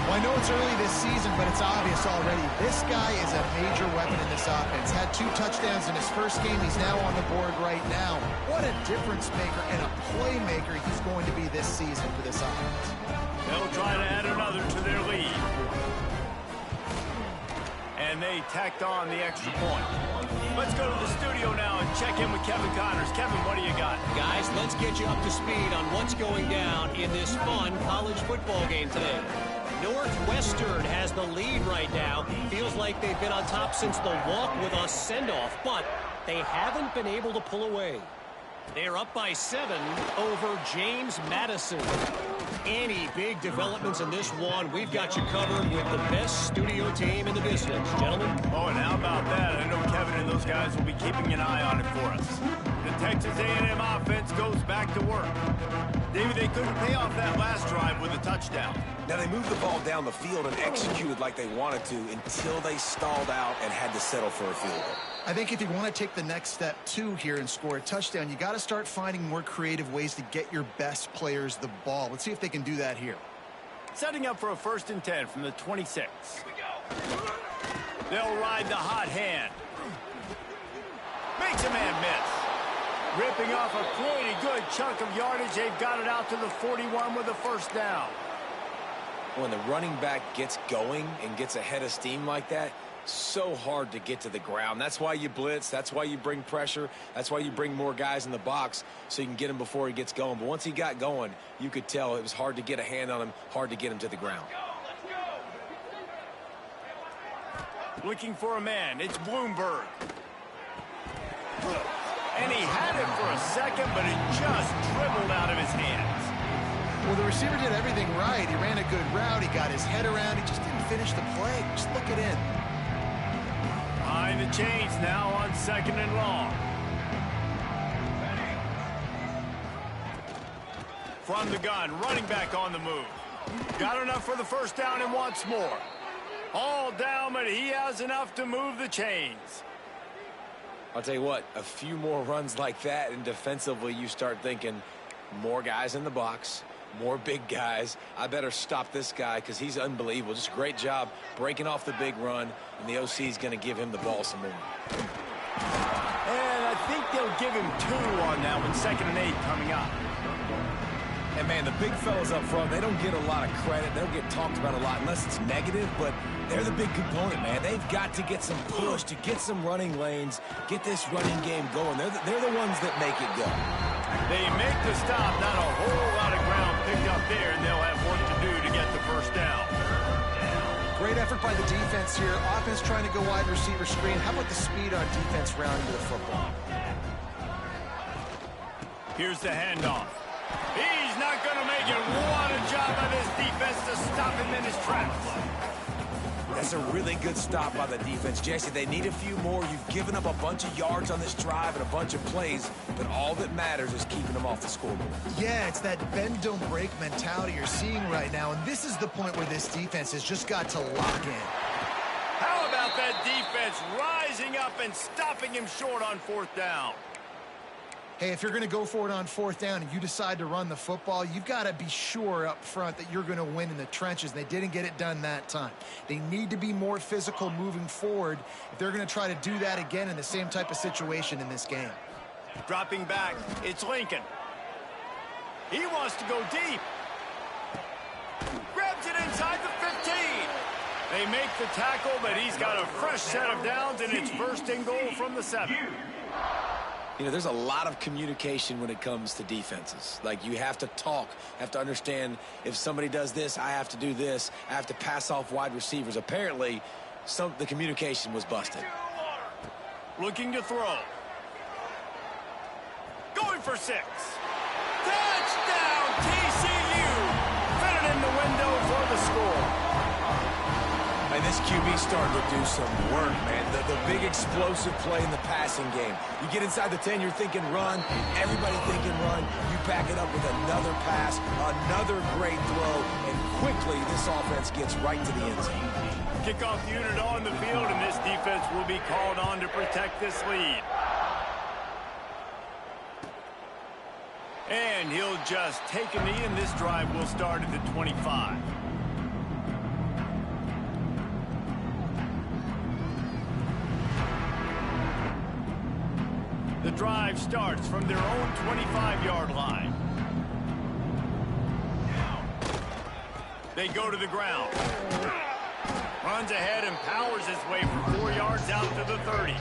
Well, I know it's early this season, but it's obvious already. This guy is a major weapon in this offense. Had 2 touchdowns in his first game. He's now on the board right now. What a difference maker and a playmaker he's going to be this season for this offense. They'll try to add another to their lead. And they tacked on the extra point. Let's go to the studio now and check in with Kevin Connors. Kevin, what do you got? Guys, let's get you up to speed on what's going down in this fun college football game today. Northwestern has the lead right now. Feels like they've been on top since the walk with us send-off, but they haven't been able to pull away. They're up by 7 over James Madison. Any big developments in this one, we've got you covered with the best studio team in the business, gentlemen. Oh, and how about that? I know Kevin and those guys will be keeping an eye on it for us. The Texas A&M offense goes back to work. David, they couldn't pay off that last drive with a touchdown. Now, they moved the ball down the field and executed like they wanted to until they stalled out and had to settle for a field goal. I think if you want to take the next step, too, here and score a touchdown, you got to start finding more creative ways to get your best players the ball. Let's see if they can do that here. Setting up for a 1st and 10 from the 26. They'll ride the hot hand. Makes a man miss. Ripping off a pretty good chunk of yardage. They've got it out to the 41 with a 1st down. When the running back gets going and gets ahead of steam like that, so hard to get to the ground. That's why you blitz. That's why you bring pressure. That's why you bring more guys in the box so you can get him before he gets going. But once he got going, you could tell it was hard to get a hand on him, hard to get him to the ground. Looking for a man. It's Bloomberg. And he had it for a second, but it just dribbled out of his hands. Well, the receiver did everything right. He ran a good route. He got his head around. He just didn't finish the play. Just look it in. Behind the chains now on 2nd and long. From the gun, running back on the move. Got enough for the 1st down and wants more. All down, but he has enough to move the chains. I'll tell you what, a few more runs like that, and defensively you start thinking more guys in the box, more big guys. I better stop this guy because he's unbelievable. Just a great job breaking off the big run, and the OC is going to give him the ball some more. And I think they'll give him 2 on that one, 2nd and 8 coming up. And, man, the big fellas up front, they don't get a lot of credit. They don't get talked about a lot unless it's negative, but they're the big component, man. They've got to get some push, to get some running lanes, get this running game going. They're the ones that make it go. They make the stop, not a whole lot of ground picked up there, and they'll have work to do to get the 1st down. Great effort by the defense here. Offense trying to go wide receiver screen. How about the speed on defense rounding to the football? Here's the handoff. He's not going to make it. What a job by this defense to stop him in his tracks. That's a really good stop by the defense. Jesse, they need a few more. You've given up a bunch of yards on this drive and a bunch of plays, but all that matters is keeping them off the scoreboard. Yeah, it's that bend, don't break mentality you're seeing right now, and this is the point where this defense has just got to lock in. How about that defense rising up and stopping him short on 4th down? Hey, if you're going to go for it on 4th down and you decide to run the football, you've got to be sure up front that you're going to win in the trenches. They didn't get it done that time. They need to be more physical moving forward if they're going to try to do that again in the same type of situation in this game. Dropping back, it's Lincoln. He wants to go deep. Grabs it inside the 15. They make the tackle, but he's got a fresh set of downs, and it's 1st and goal from the 7. You know, there's a lot of communication when it comes to defenses. Like, you have to talk, have to understand if somebody does this, I have to do this. I have to pass off wide receivers. Apparently, the communication was busted. Looking to throw. Going for 6. Touchdown, TCU. Fit it in the window for the score. And this QB's starting to do some work, man. The big explosive play in the passing game. You get inside the 10, you're thinking run. Everybody thinking run. You back it up with another pass, another great throw, and quickly this offense gets right to the end zone. Kickoff unit on the field, and this defense will be called on to protect this lead. And he'll just take a knee, and this drive will start at the 25. The drive starts from their own 25-yard line. They go to the ground. Runs ahead and powers his way for 4 yards out to the 30.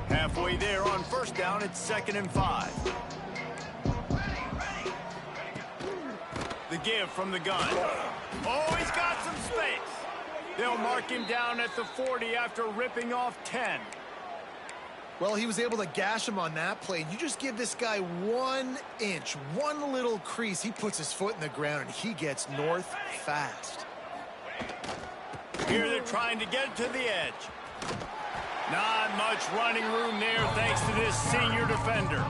Halfway there on 1st down, it's 2nd and 5. The give from the gun. Oh, he's got some space. They'll mark him down at the 40 after ripping off 10. Well, he was able to gash him on that play. You just give this guy 1 inch, one little crease. He puts his foot in the ground, and he gets north fast. Here they're trying to get to the edge. Not much running room there thanks to this senior defender.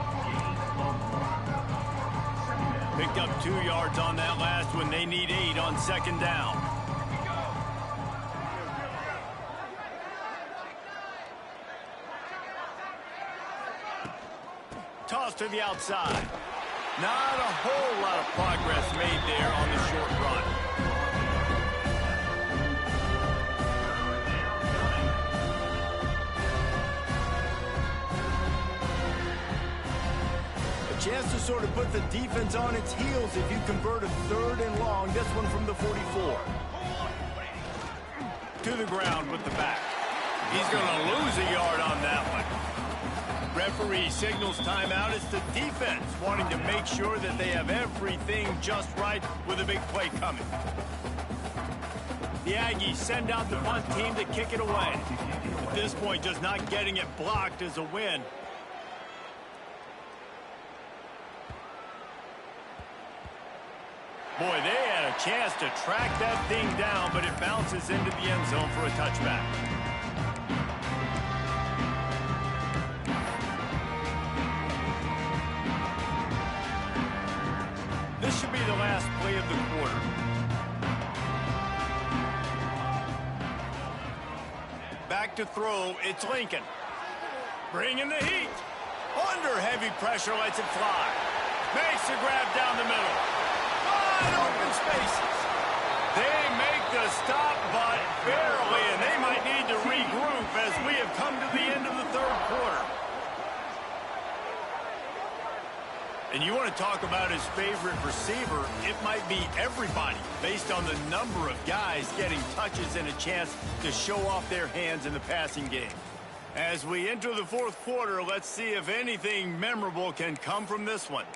Picked up 2 yards on that last one. They need 8 on 2nd down. Toss to the outside. Not a whole lot of progress made there on the short run. Chance to sort of put the defense on its heels if you convert a 3rd and long. This one from the 44. To the ground with the back. He's going to lose a yard on that one. Referee signals timeout. It's the defense wanting to make sure that they have everything just right with a big play coming. The Aggies send out the punt team to kick it away. At this point, just not getting it blocked is a win. Boy, they had a chance to track that thing down, but it bounces into the end zone for a touchback. This should be the last play of the quarter. Back to throw, it's Lincoln. Bringing the heat. Under heavy pressure, lets it fly. Makes the grab down the middle. Open spaces. They make the stop, but barely, and they might need to regroup as we have come to the end of the 3rd quarter. And you want to talk about his favorite receiver, it might be everybody based on the number of guys getting touches and a chance to show off their hands in the passing game. As we enter the 4th quarter, let's see if anything memorable can come from this one.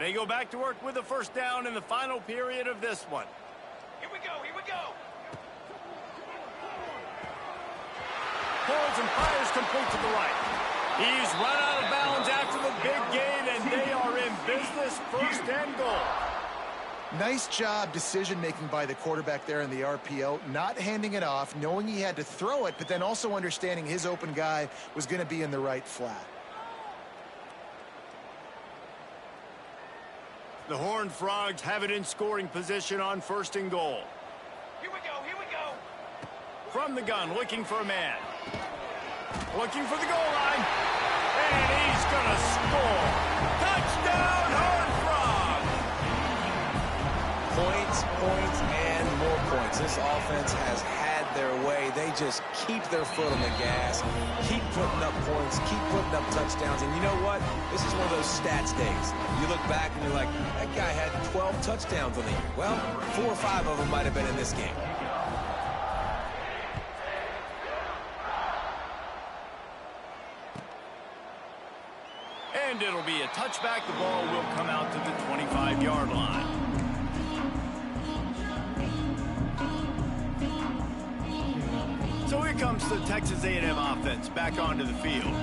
They go back to work with a first down in the final period of this one. Here we go, here we go. Pulls and fires complete to the right. He's run out of bounds after the big gain, and they are in business, first and goal. Nice job decision-making by the quarterback there in the RPO, not handing it off, knowing he had to throw it, but then also understanding his open guy was going to be in the right flat. The Horned Frogs have it in scoring position on first and goal. Here we go, here we go. From the gun, looking for a man. Looking for the goal line. And he's going to score. Touchdown, Horned Frogs! Points, points, and more points. This offense has had their way. They just keep their foot on the gas, keep putting up points, keep putting up touchdowns. And you know what? This is one of those stats days. You look back and you're like, that guy had 12 touchdowns on the year. Well, 4 or 5 of them might have been in this game. And it'll be a touchback. The ball will come out to the 25-yard line. So here comes the Texas A&M offense back onto the field.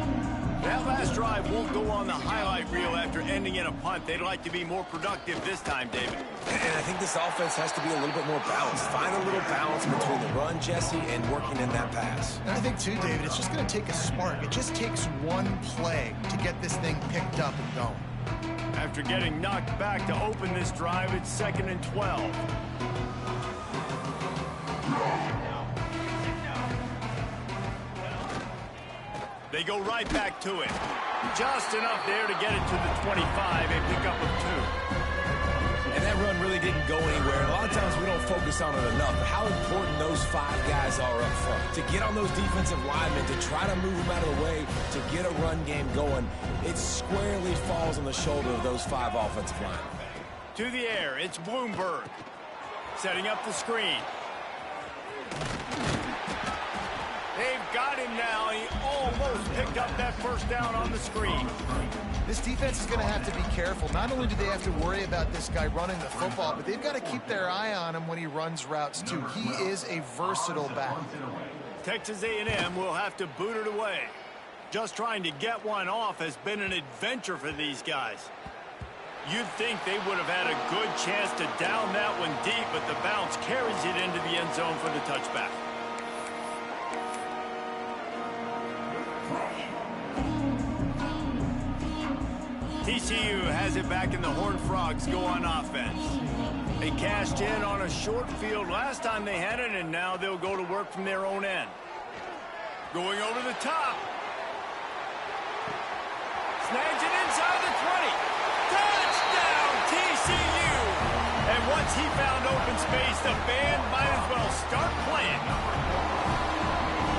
That last drive won't go on the highlight reel after ending in a punt. They'd like to be more productive this time, David. And I think this offense has to be a little bit more balanced. Find a little balance between the run, Jesse, and working in that pass. And I think, too, David, it's just going to take a spark. It just takes one play to get this thing picked up and going. After getting knocked back to open this drive, it's 2nd and 12. They go right back to it. Just enough there to get it to the 25 and pick up a 2. And that run really didn't go anywhere. A lot of times we don't focus on it enough, but how important those 5 guys are up front. To get on those defensive linemen, to try to move them out of the way, to get a run game going, it squarely falls on the shoulder of those 5 offensive linemen. To the air, it's Bloomberg. Setting up the screen. They've got him now. He almost picked up that first down on the screen. This defense is going to have to be careful. Not only do they have to worry about this guy running the football, but they've got to keep their eye on him when he runs routes, too. He is a versatile back. Texas A&M will have to boot it away. Just trying to get one off has been an adventure for these guys. You'd think they would have had a good chance to down that one deep, but the bounce carries it into the end zone for the touchback. TCU has it back and the Horned Frogs go on offense. They cashed in on a short field last time they had it, and now they'll go to work from their own end. Going over the top. Snags it inside the 20. Touchdown, TCU! And once he found open space, the band might as well start playing.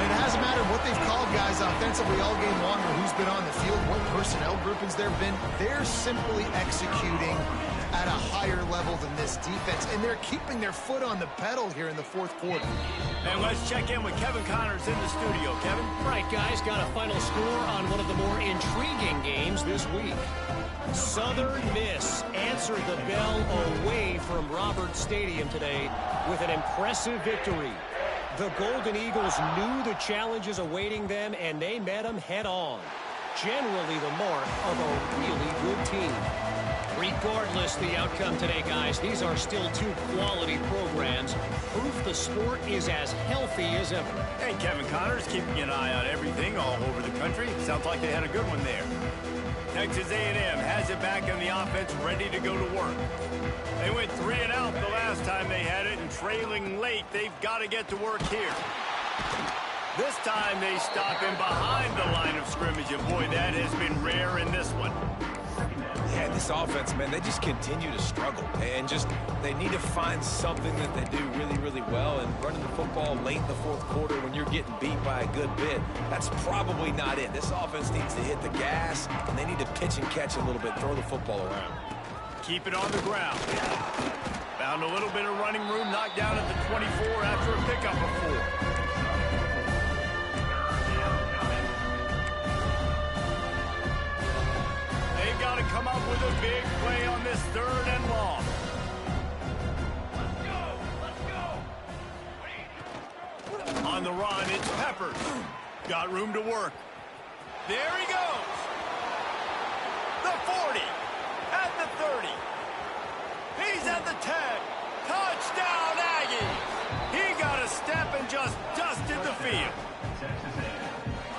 It hasn't mattered what they've called guys offensively all game long or who's been on the field, what personnel groupings there have been. They're simply executing at a higher level than this defense, and they're keeping their foot on the pedal here in the 4th quarter. And let's check in with Kevin Connors in the studio. Kevin? Right, guys, got a final score on one of the more intriguing games this week. Southern Miss answered the bell away from Roberts Stadium today with an impressive victory. The Golden Eagles knew the challenges awaiting them, and they met them head-on. Generally the mark of a really good team. Regardless the outcome today, guys, these are still 2 quality programs. Proof the sport is as healthy as ever. And Kevin Connors keeping an eye on everything all over the country. Sounds like they had a good one there. Texas A&M has it back in the offense, ready to go to work. They went 3 and out the last time they had it, and trailing late, they've got to get to work here. This time they stop him behind the line of scrimmage, and boy, that has been rare in this one. Yeah, this offense, man, they just continue to struggle. And they need to find something that they do really, really well. And running the football late in the 4th quarter when you're getting beat by a good bit, that's probably not it. This offense needs to hit the gas, and they need to pitch and catch a little bit, throw the football around. Keep it on the ground. Found a little bit of running room, knocked down at the 24 after a pickup of 4. They've got to come up with the big play on this 3rd and long. On the run, it's Peppers. Got room to work. There he goes. The 40. At the 30. He's at the 10. Touchdown, Aggies. He got a step and just dusted the field.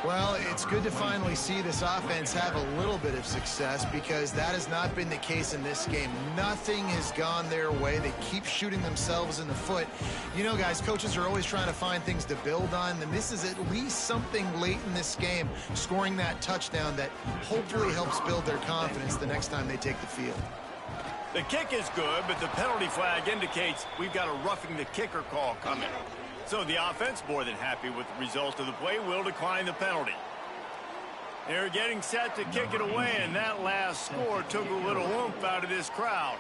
Well, it's good to finally see this offense have a little bit of success because that has not been the case in this game. Nothing has gone their way. They keep shooting themselves in the foot. You know, guys, coaches are always trying to find things to build on, and this is at least something late in this game, scoring that touchdown that hopefully helps build their confidence the next time they take the field. The kick is good, but the penalty flag indicates we've got a roughing the kicker call coming. So the offense, more than happy with the result of the play, will decline the penalty. They're getting set to kick it away, and that last score took a little oomph out of this crowd.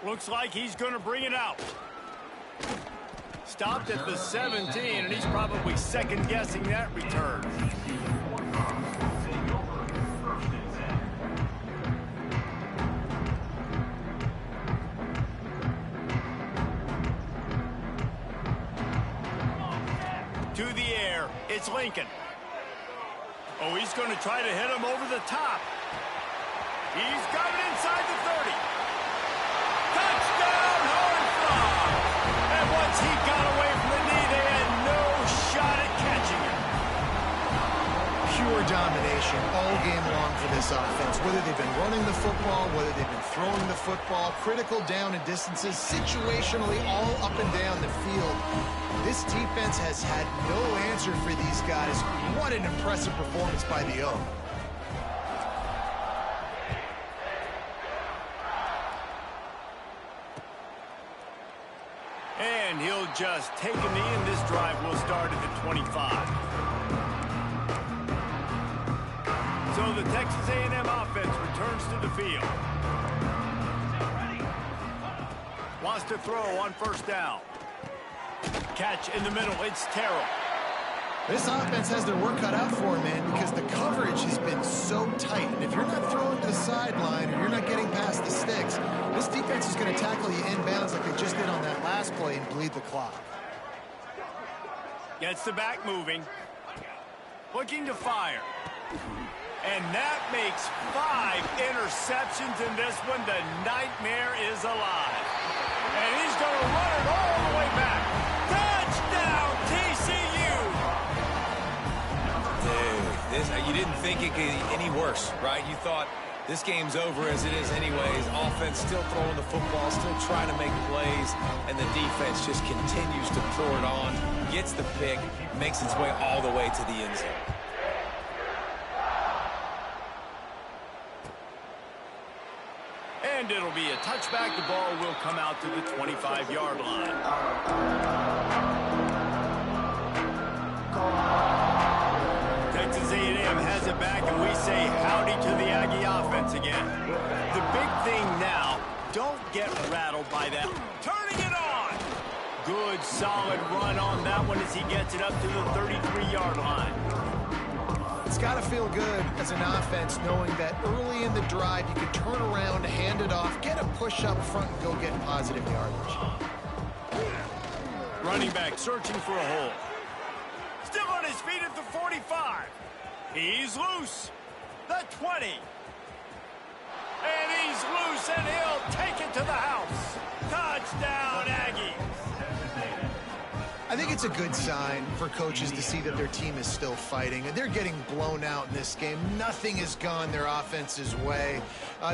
Looks like he's going to bring it out. Stopped at the 17, and he's probably second-guessing that return. To the air, it's Lincoln. Oh, he's going to try to hit him over the top. He's got it inside the 30. Touchdown, Horned Frog! And once he got away from the knee, they had no shot at catching him. Pure domination all game long for this offense. Whether they've been running the football, whether they've been throwing the football, critical down and distances, situationally all up and down the field. This defense has had no answer for these guys. What an impressive performance by the O. And he'll just take a knee, and this drive will start at the 25. So the Texas A&M offense returns to the field. Wants to throw on 1st down. Catch in the middle, it's Terrell. This offense has their work cut out for them, man, because the coverage has been so tight. And if you're not throwing to the sideline or you're not getting past the sticks, this defense is going to tackle you inbounds like they just did on that last play and bleed the clock. Gets the back moving. Looking to fire. And that makes 5 interceptions in this one. The nightmare is alive. And he's going to run it all the way back. Touchdown, TCU! Dude, you didn't think it could get any worse, right? You thought this game's over as it is anyways. Offense still throwing the football, still trying to make plays, and the defense just continues to pour it on, gets the pick, makes its way all the way to the end zone. And it'll be a touchback. The ball will come out to the 25-yard line. Texas A&M has it back, and we say howdy to the Aggie offense again. The big thing now, don't get rattled by that. Turning it on! Good, solid run on that one as he gets it up to the 33-yard line. It's got to feel good as an offense knowing that early in the drive you can turn around, hand it off, get a push up front, and go get positive yardage. Running back searching for a hole. Still on his feet at the 45. He's loose. The 20. And he's loose, and he'll take it to the house. Touchdown, Aggies. I think it's a good sign for coaches to see that their team is still fighting. They're getting blown out in this game. Nothing has gone their offense's way.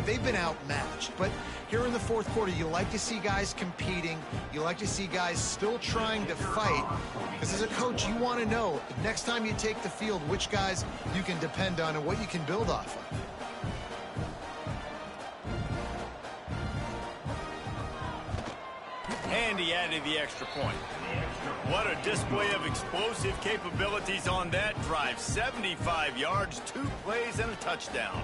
They've been outmatched. But here in the 4th quarter, you like to see guys competing. You like to see guys still trying to fight. Because as a coach, you want to know, next time you take the field, which guys you can depend on and what you can build off of. And he added the extra point. What a display of explosive capabilities on that drive. 75 yards, 2 plays, and a touchdown.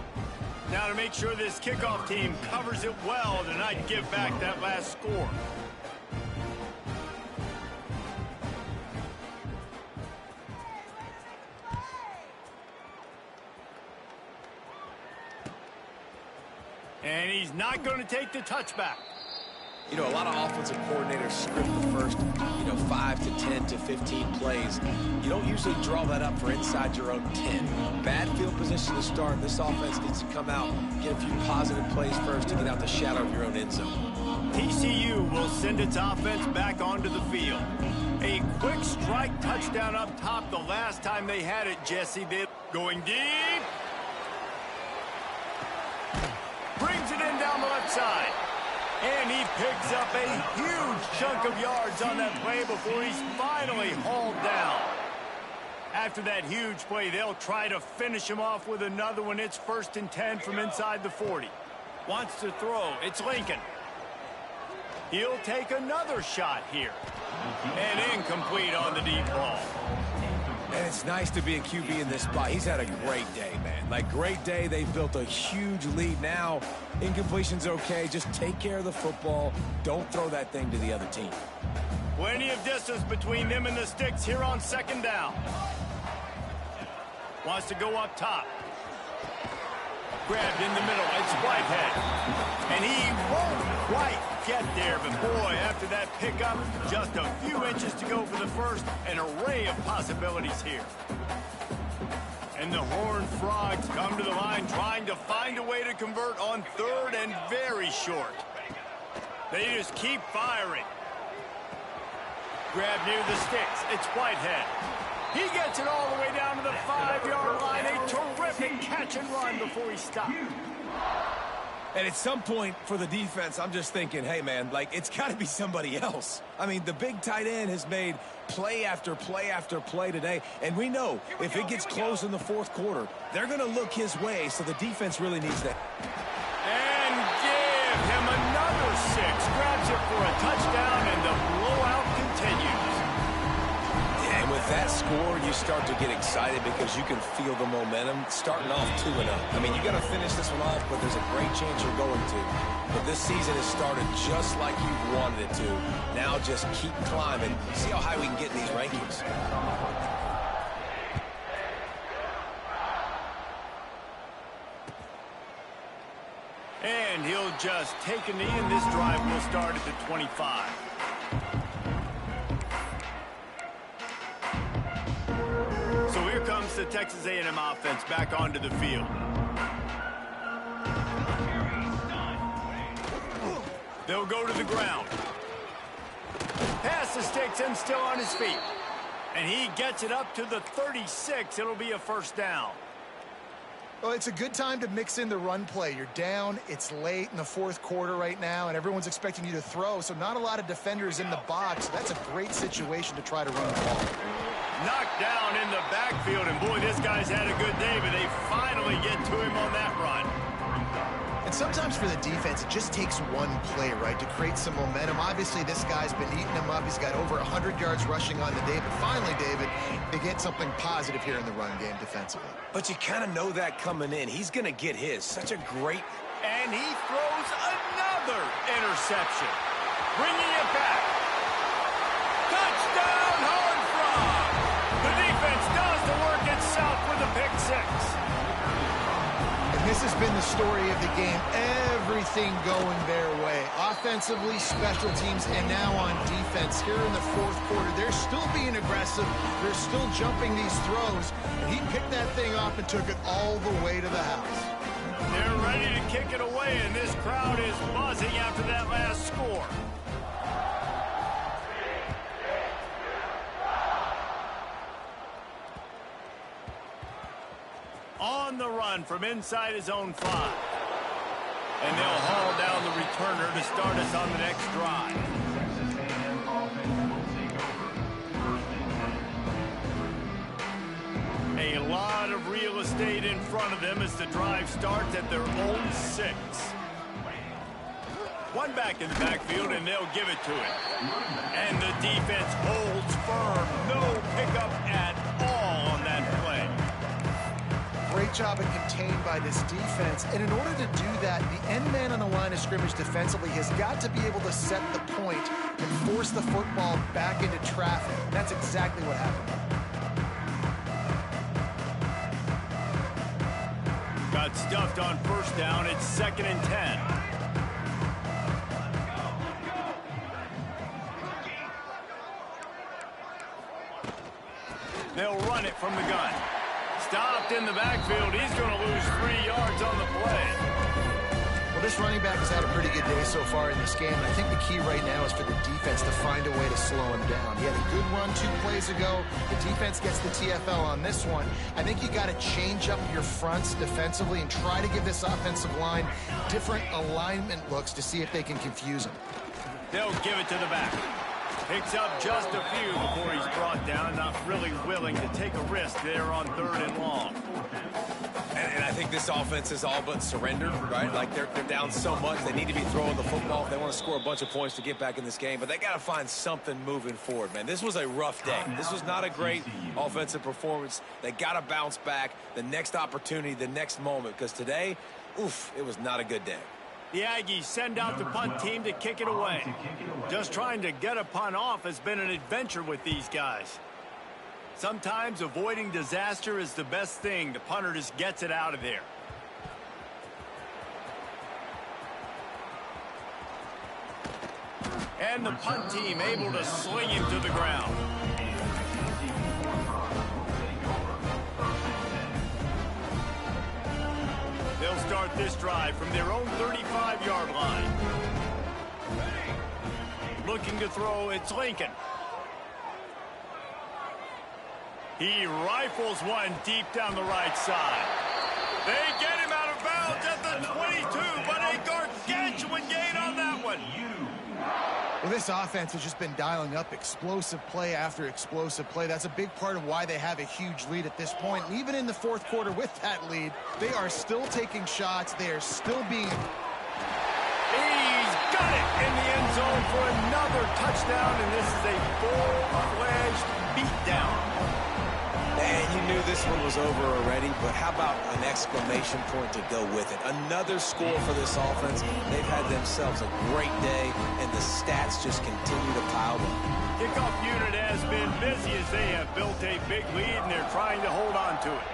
Now to make sure this kickoff team covers it well to not give back that last score. And he's not going to take the touchback. You know, a lot of offensive coordinators script the first, 5 to 10 to 15 plays. You don't usually draw that up for inside your own 10. Bad field position to start. This offense needs to come out, get a few positive plays first to get out the shadow of your own end zone. TCU will send its offense back onto the field. A quick strike touchdown up top the last time they had it, Jesse. They're going deep. Brings it in down the left side. And he picks up a huge chunk of yards on that play before he's finally hauled down. After that huge play, they'll try to finish him off with another one. It's 1st and 10 from inside the 40. Wants to throw. It's Lincoln. He'll take another shot here. And incomplete on the deep ball. And it's nice to be a QB in this spot. He's had a great day, man. Like, great day. They've built a huge lead now. Incompletion's okay. Just take care of the football. Don't throw that thing to the other team. Plenty of distance between them and the sticks here on 2nd down. Wants to go up top. Grabbed in the middle. It's Whitehead. And he won't quite get there. But, boy, after that pickup, just a few inches to go for the first. An array of possibilities here. And the Horned Frogs come to the line trying to find a way to convert on 3rd and very short. They just keep firing. Grab near the sticks. It's Whitehead. He gets it all the way down to the 5-yard line. A terrific catch and run before he stopped. And at some point for the defense, I'm just thinking, hey, man, like, it's got to be somebody else. I mean, the big tight end has made play after play after play today. And we know if it gets close in the 4th quarter, they're going to look his way, so the defense really needs that. And give him another 6. Grabs it for a touchdown, and the blowout continues. Yeah, and with that score, you start to get excited because you can feel the momentum starting off 2-0. I mean, you got to finish this one off, but there's a great chance you're going to. But this season has started just like you wanted it to. Now just keep climbing. See how high we can get in these rankings. And he'll just take a knee, and this drive will start at the 25. So here comes the Texas A&M offense back onto the field. They'll go to the ground. Pass the sticks and still on his feet. And he gets it up to the 36. It'll be a 1st down. Well, it's a good time to mix in the run play. You're down, it's late in the 4th quarter right now, and everyone's expecting you to throw, so not a lot of defenders in the box. That's a great situation to try to run the ball. Knocked down in the backfield, and boy, this guy's had a good day, but they finally get to him on that run. And sometimes for the defense, it just takes one play, right, to create some momentum. Obviously, this guy's been eating him up. He's got over 100 yards rushing on the day. But finally, David, they get something positive here in the run game defensively. But you kind of know that coming in. He's going to get his. Such a great... And he throws another interception. Bringing it back. Touchdown, Horned Frog. The defense does the work itself with a pick 6. This has been the story of the game. Everything going their way. Offensively, special teams, and now on defense. Here in the 4th quarter, they're still being aggressive. They're still jumping these throws. And he picked that thing off and took it all the way to the house. They're ready to kick it away, and this crowd is buzzing after that last score. On the run from inside his own 5. And they'll haul down the returner to start us on the next drive. A lot of real estate in front of them as the drive starts at their own 6. One back in the backfield, and they'll give it to him. And the defense holds firm. No pickup at all on that play. Great job and contained by this defense. And in order to do that, the end man on the line of scrimmage defensively has got to be able to set the point and force the football back into traffic. That's exactly what happened. Got stuffed on first down. It's 2nd and 10. They'll run it from the gun. Stopped in the backfield. He's going to lose 3 yards on the play. Well, this running back has had a pretty good day so far in this game. And I think the key right now is for the defense to find a way to slow him down. He had a good run 2 plays ago. The defense gets the TFL on this one. I think you got to change up your fronts defensively and try to give this offensive line different alignment looks to see if they can confuse him. They'll give it to the back. Picks up just a few before he's brought down. Not really willing to take a risk there on 3rd and long. And I think this offense is all but surrendered, right? Like they're down so much. They need to be throwing the football if they want to score a bunch of points to get back in this game. But they got to find something moving forward, man. This was a rough day. This was not a great offensive performance. They got to bounce back the next opportunity, the next moment. Because today, oof, it was not a good day. The Aggies send out the punt team to kick it away. Just trying to get a punt off has been an adventure with these guys. Sometimes avoiding disaster is the best thing. The punter just gets it out of there. And the punt team able to sling him to the ground. They'll start this drive from their own 35-yard line. Looking to throw, it's Lincoln. He rifles one deep down the right side. They get him out of bounds at the 22, but a gargantuan gain on that one. Well, this offense has just been dialing up explosive play after explosive play. That's a big part of why they have a huge lead at this point. And even in the 4th quarter with that lead, they are still taking shots. They are still being... He's got it in the end zone for another touchdown, and this is a full-fledged beatdown. Man, you knew this one was over already, but how about an exclamation point to go with it? Another score for this offense. They've had themselves a great day, and the stats just continue to pile up. Kickoff unit has been busy as they have built a big lead, and they're trying to hold on to it.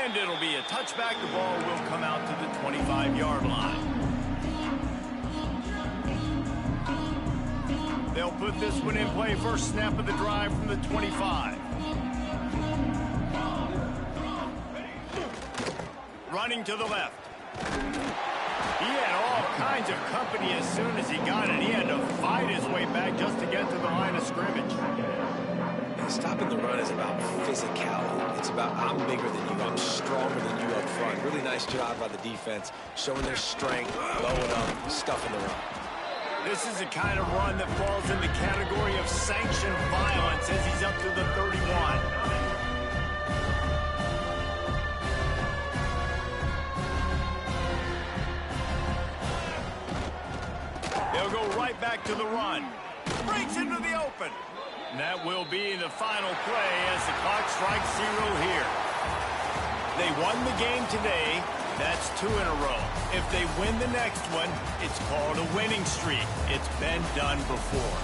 And it'll be a touchback. The ball will come out to the 25-yard line. They'll put this one in play. First snap of the drive from the 25. Running to the left. He had all kinds of company as soon as he got it. He had to fight his way back just to get to the line of scrimmage. Stopping the run is about physicality. It's about I'm bigger than you. I'm stronger than you up front. Really nice job by the defense, showing their strength, blowing up, stuffing the run. This is the kind of run that falls in the category of sanctioned violence as he's up to the 31. They'll go right back to the run. Breaks into the open. And that will be the final play as the clock strikes 0 here. They won the game today. That's 2 in a row. If they win the next one, it's called a winning streak. It's been done before.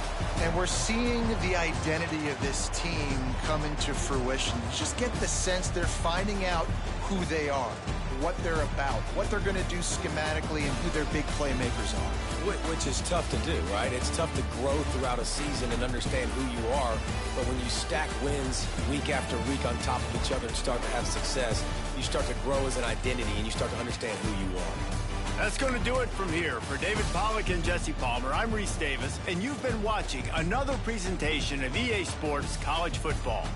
And we're seeing the identity of this team come into fruition. You just get the sense they're finding out who they are, what they're about, what they're going to do schematically, and who their big playmakers are. Which is tough to do, right? It's tough to grow throughout a season and understand who you are. But when you stack wins week after week on top of each other and start to have success, you start to grow as an identity and you start to understand who you are. That's going to do it from here. For David Pollack and Jesse Palmer, I'm Reese Davis, and you've been watching another presentation of EA Sports College Football.